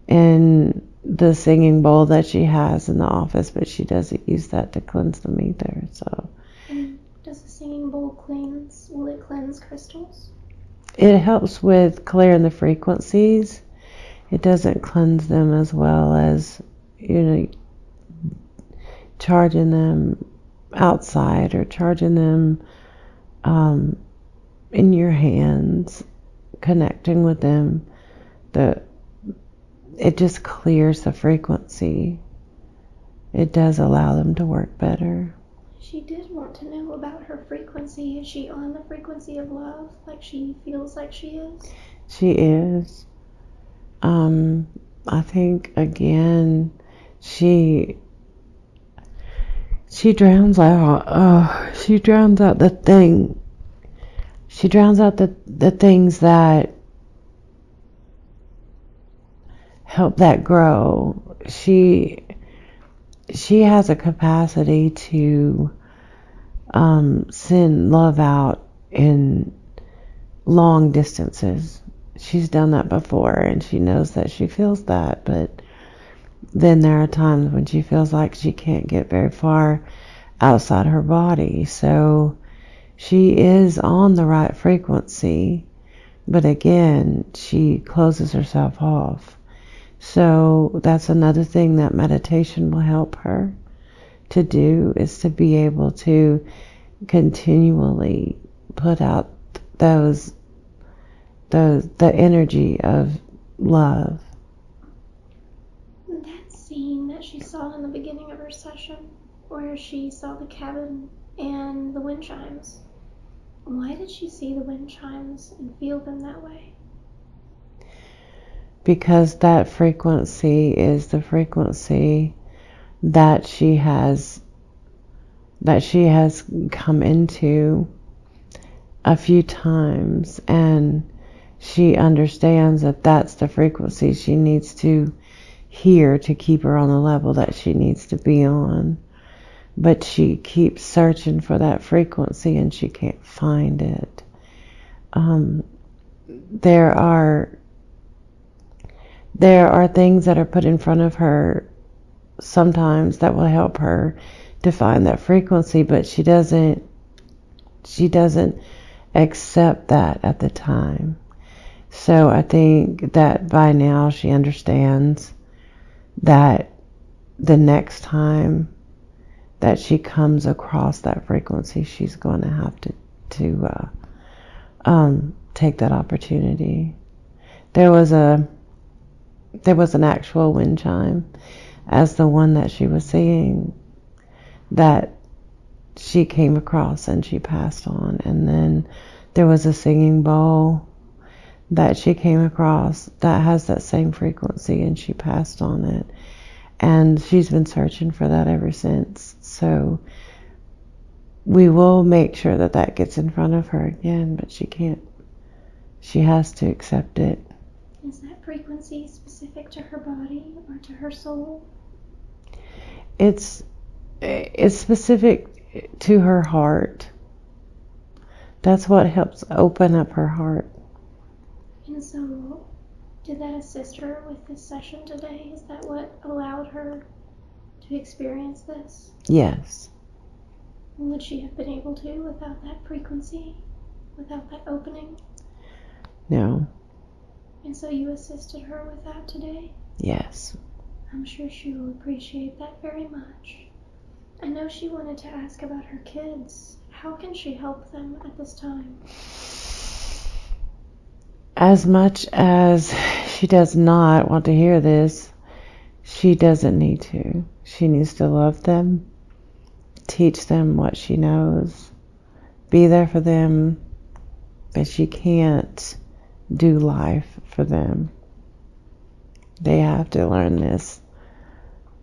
in the singing bowl that she has in the office, but she doesn't use that to cleanse them either. So, and does the singing bowl cleanse? Will it cleanse crystals? it helps with clearing the frequencies. It doesn't cleanse them as well as, charging them outside or charging them in your hands, connecting with them. It just clears the frequency. It does allow them to work better. She did want to know about her frequency. Is she on the frequency of love, like she feels like she is? She is. I think, again, she drowns out. She drowns out the thing. She drowns out the things that help that grow. She has a capacity to send love out in long distances. She's done that before, and she knows that she feels that, but then there are times when she feels like she can't get very far outside her body. So she is on the right frequency, but again, she closes herself off. So that's another thing that meditation will help her to do, is to be able to continually put out the energy of love. That scene that she saw in the beginning of her session, where she saw the cabin and the wind chimes, why did she see the wind chimes and feel them that way? Because that frequency is the frequency that she has come into a few times, and she understands that that's the frequency she needs to hear to keep her on the level that she needs to be on. But she keeps searching for that frequency and she can't find it. There are things that are put in front of her sometimes that will help her to find that frequency, but she doesn't accept that at the time. So I think that by now she understands that the next time that she comes across that frequency, she's going to have to take that opportunity. There was an actual wind chime as the one that she was seeing that she came across and she passed on. And then there was a singing bowl that she came across that has that same frequency, and she passed on it. And she's been searching for that ever since. So we will make sure that that gets in front of her again, but she can't. She has to accept it. Is that frequency specific to her body or to her soul? It's specific to her heart. That's what helps open up her heart. And so, did that assist her with this session today? Is that what allowed her to experience this? Yes. Would she have been able to without that frequency? Without that opening? No. And so you assisted her with that today? Yes. I'm sure she will appreciate that very much. I know she wanted to ask about her kids. How can she help them at this time? As much as she does not want to hear this, she doesn't need to. She needs to love them teach them what she knows, be there for them, but she can't do life for them. They have to learn this.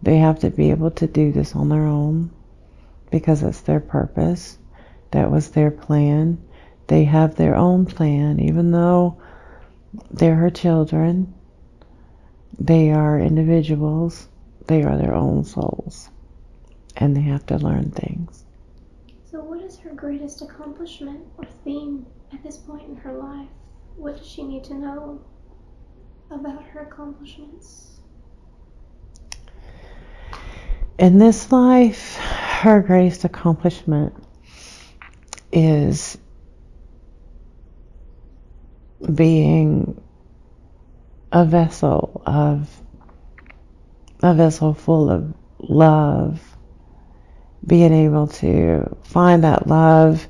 They have to be able to do this on their own because it's their purpose. That was their plan. They have their own plan, even though they're her children. They are individuals. They are their own souls. And they have to learn things. So what is her greatest accomplishment or theme at this point in her life? What does she need to know about her accomplishments? In this life, her greatest accomplishment is being a vessel full of love, being able to find that love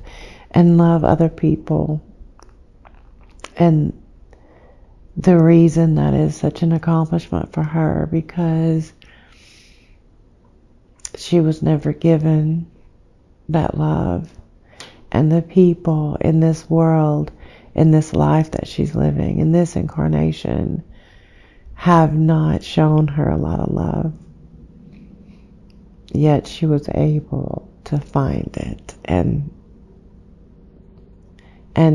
and love other people. And the reason that is such an accomplishment for her, because she was never given that love. And the people in this world, in this life that she's living, in this incarnation, have not shown her a lot of love. Yet she was able to find it and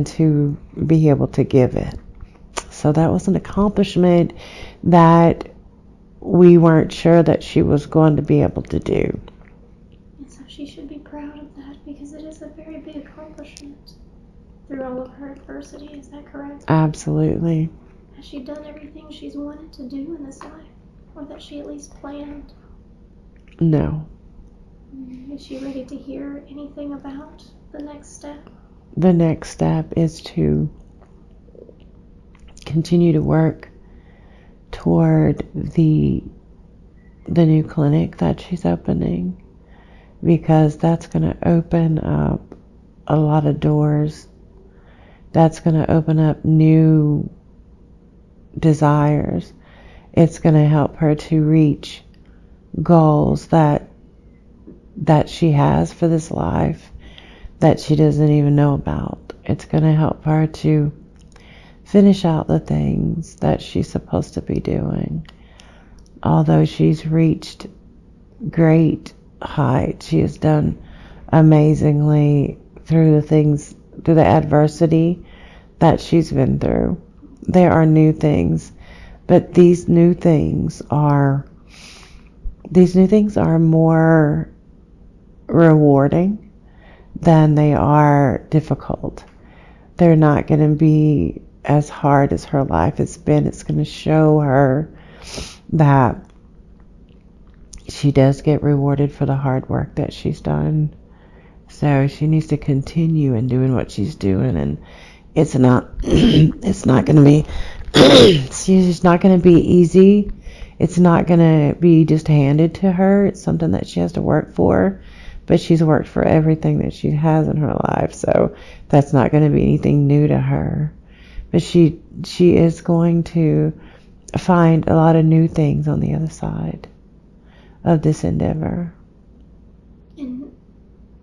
to be able to give it. So that was an accomplishment that we weren't sure that she was going to be able to do. And so she should be proud of that, because it is a very big accomplishment through all of her adversity. Is that correct? Absolutely. Has she done everything she's wanted to do in this life? Or that she at least planned? No. Is she ready to hear anything about the next step? The next step is to continue to work toward the new clinic that she's opening, because that's going to open up a lot of doors. That's going to open up new desires. It's going to help her to reach goals that she has for this life that she doesn't even know about. It's going to help her to finish out the things that she's supposed to be doing. Although she's reached great heights, she has done amazingly through the adversity that she's been through. There are new things, but these new things are more rewarding than they are difficult. They're not going to be as hard as her life has been. It's going to show her that she does get rewarded for the hard work that she's done. So she needs to continue in doing what she's doing, and it's not it's not going to be it's not going to be easy. It's not going to be just handed to her. It's something that she has to work for. But she's worked for everything that she has in her life, so that's not going to be anything new to her. But she is going to find a lot of new things on the other side of this endeavor. And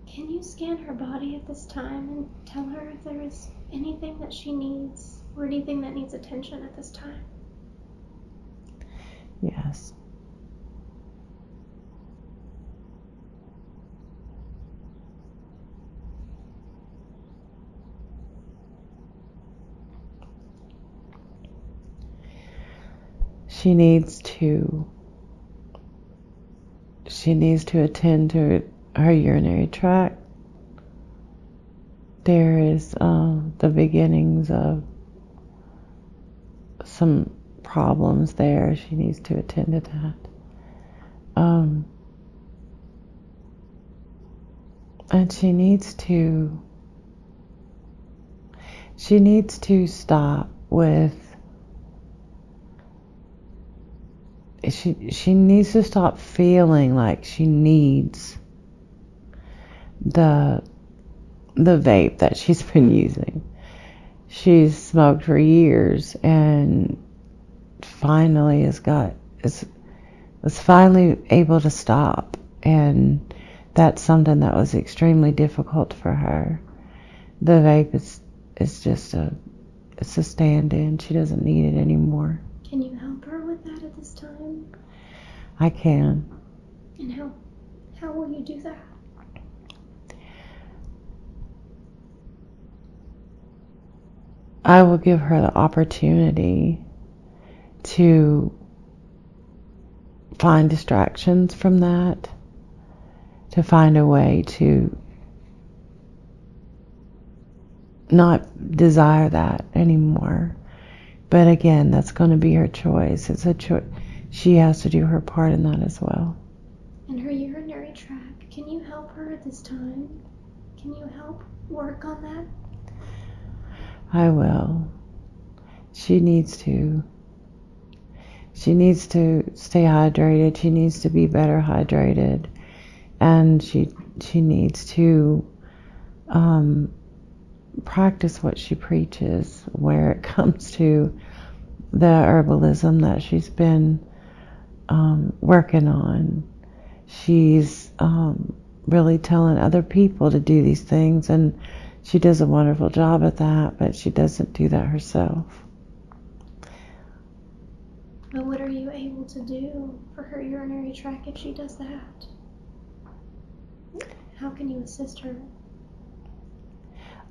can you scan her body at this time and tell her if there is anything that she needs or anything that needs attention at this time? Yes. She needs to attend to her urinary tract. There is the beginnings of some problems there. She needs to attend to that. And she needs to stop with she needs to stop feeling like she needs the vape that she's been using. She's smoked for years and finally was finally able to stop, and that's something that was extremely difficult for her. The vape is just it's a stand-in. She doesn't need it anymore. Can you help her with that at this time? I can. And how will you do that? I will give her the opportunity to find distractions from that, to find a way to not desire that anymore. But again, that's going to be her choice. It's a choice. She has to do her part in that as well. And her urinary tract, can you help her at this time? Can you help work on that? I will. She needs to stay hydrated. She needs to be better hydrated. And she needs to practice what she preaches where it comes to the herbalism that she's been working on. She's really telling other people to do these things, and she does a wonderful job at that, but she doesn't do that herself. But what are you able to do for her urinary tract if she does that? How can you assist her?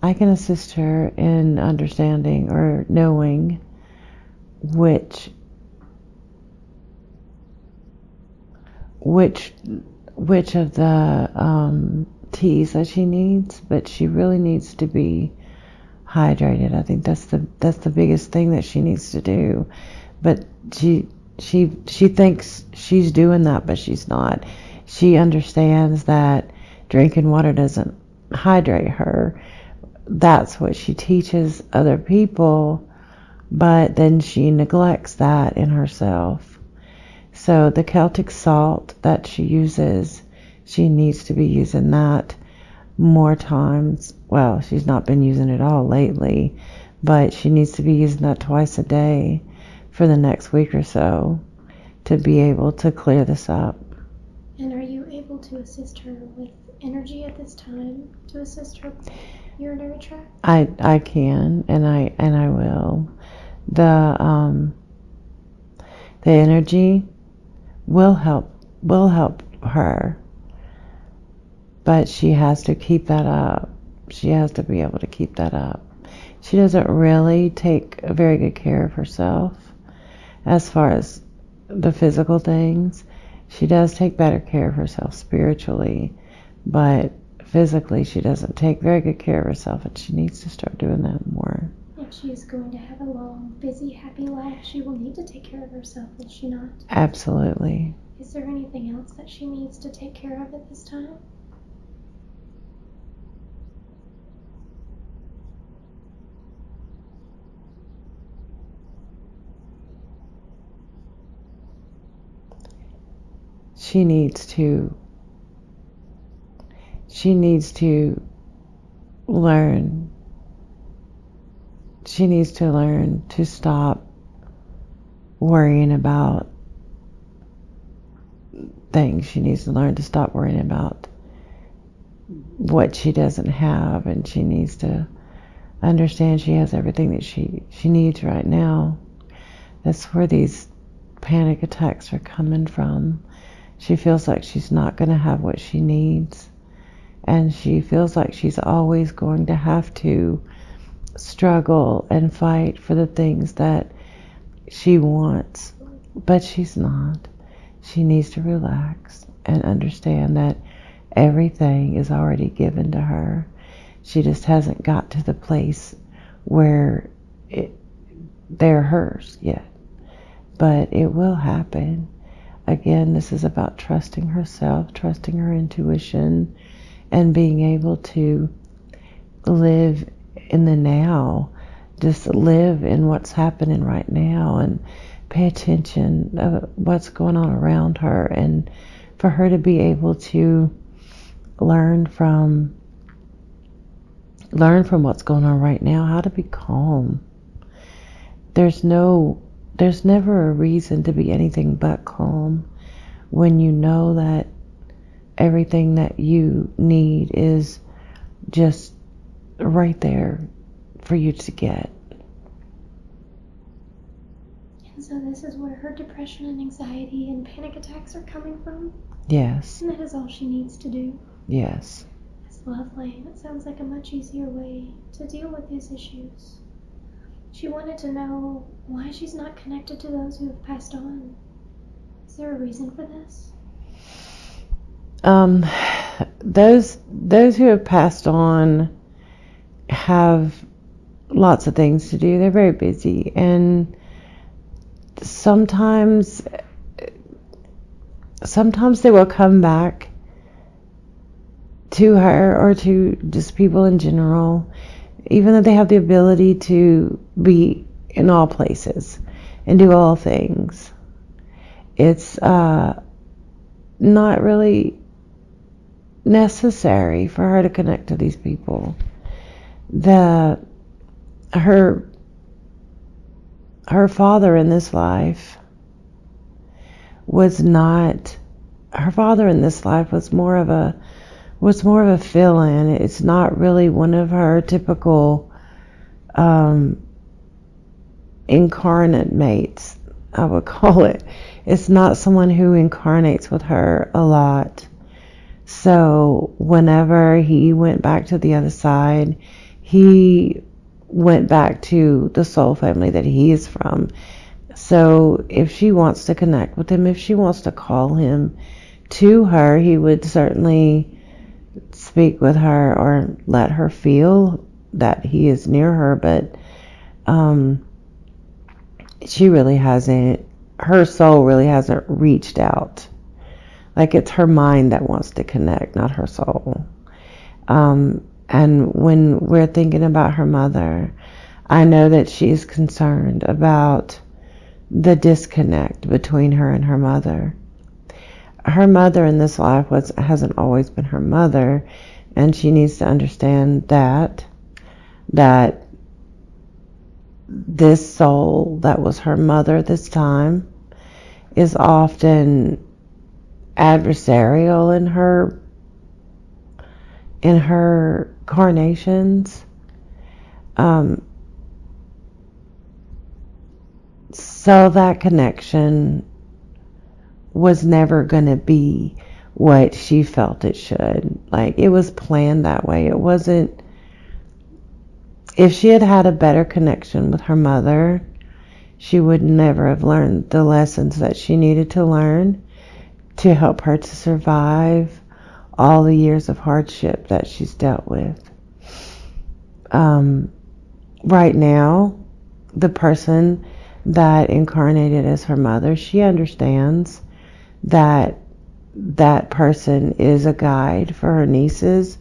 I can assist her in understanding or knowing which of the teas that she needs, but she really needs to be hydrated. I think that's the biggest thing that she needs to do. But she thinks she's doing that, but she's not. She understands that drinking water doesn't hydrate her. That's what she teaches other people, but then she neglects that in herself. So the Celtic salt that she uses, she needs to be using that more times. Well, she's not been using it all lately, but she needs to be using that twice a day for the next week or so to be able to clear this up. And are you able to assist her with energy at this time to assist her urinary tract? I can, and I will. The energy will help her, but she has to keep that up. She has to be able to keep that up. She doesn't really take a very good care of herself as far as the physical things. She does take better care of herself spiritually, but physically she doesn't take very good care of herself, and she needs to start doing that more. If she is going to have a long, busy, happy life, she will need to take care of herself, will she not? Absolutely. Is there anything else that she needs to take care of at this time? She needs to learn. She needs to learn to stop worrying about things. She needs to learn to stop worrying about what she doesn't have, and she needs to understand she has everything that she needs right now. That's where these panic attacks are coming from. She feels like she's not going to have what she needs, and she feels like she's always going to have to struggle and fight for the things that she wants, but she's not. She needs to relax and understand that everything is already given to her. She just hasn't got to the place where they're hers yet, but it will happen. Again, this is about trusting herself, trusting her intuition, and being able to live in the now. Just live in what's happening right now and pay attention to what's going on around her, and for her to be able to learn from what's going on right now, how to be calm. There's never a reason to be anything but calm when you know that everything that you need is just right there for you to get. And so this is where her depression and anxiety and panic attacks are coming from? Yes. And that is all she needs to do? Yes. That's lovely. That sounds like a much easier way to deal with these issues. She wanted to know why she's not connected to those who have passed on. Is there a reason for this? Those who have passed on have lots of things to do. They're very busy, and sometimes they will come back to her or to just people in general, even though they have the ability to be in all places and do all things. It's not really necessary for her to connect to these people. Her father in this life was not. Her father in this life was more of a fill-in. It's not really one of her typical incarnate mates, I would call it. It's not someone who incarnates with her a lot. So whenever he went back to the other side, he went back to the soul family that he is from. So if she wants to connect with him, if she wants to call him to her, he would certainly speak with her or let her feel that he is near her. But she really hasn't, her soul really hasn't reached out. Like, it's her mind that wants to connect, not her soul. And when we're thinking about her mother, I know that she's concerned about the disconnect between her and her mother. Her mother in this life hasn't always been her mother, and she needs to understand that this soul that was her mother this time is often adversarial in her carnations. So that connection was never going to be what she felt it should. Like, it was planned that way. It wasn't. If she had had a better connection with her mother, she would never have learned the lessons that she needed to learn to help her to survive all the years of hardship that she's dealt with. Right now, the person that incarnated as her mother, she understands that that person is a guide for her nieces,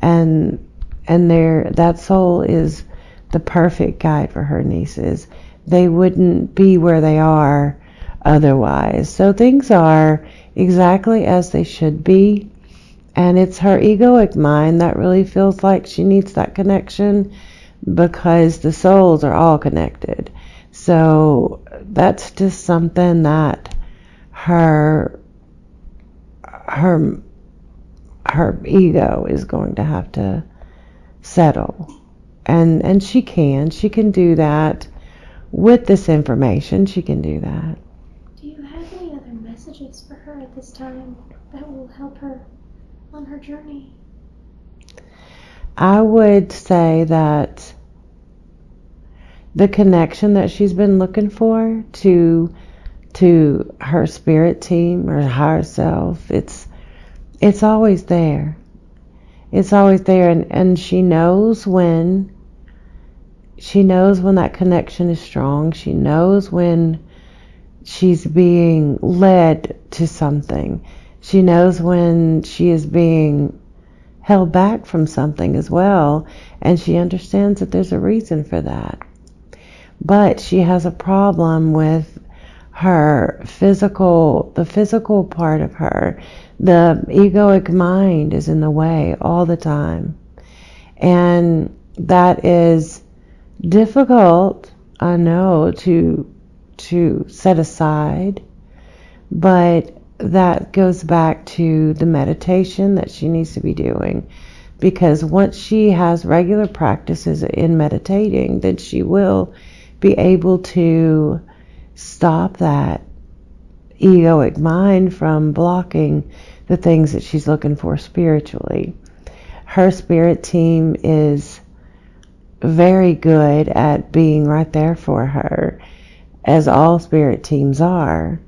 and that soul is the perfect guide for her nieces. They wouldn't be where they are otherwise. So things are exactly as they should be, and it's her egoic mind that really feels like she needs that connection, because the souls are all connected. So that's just something that her ego is going to have to settle. And she can do that with this information. She can do that. Do you have any other messages for her at this time that will help her on her journey? I would say that the connection that she's been looking for to her spirit team or higher self, it's always there. It's always there, and she knows when that connection is strong. She knows when she's being led to something. She knows when she is being held back from something as well, and she understands that there's a reason for that. But she has a problem with the physical part of her. The egoic mind is in the way all the time. And that is difficult, I know, to set aside. But that goes back to the meditation that she needs to be doing. Because once she has regular practices in meditating, then she will be able to stop that egoic mind from blocking the things that she's looking for spiritually. Her spirit team is very good at being right there for her, as all spirit teams are.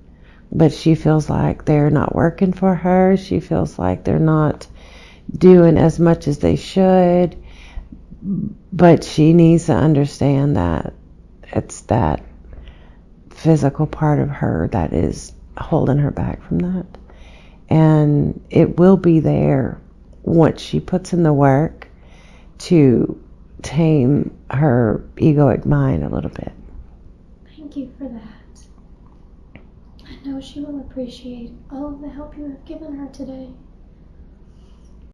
But she feels like they're not working for her. She feels like they're not doing as much as they should. But she needs to understand that it's that physical part of her that is holding her back from that. And it will be there once she puts in the work to tame her egoic mind a little bit. Thank you for that. I know she will appreciate all of the help you have given her today.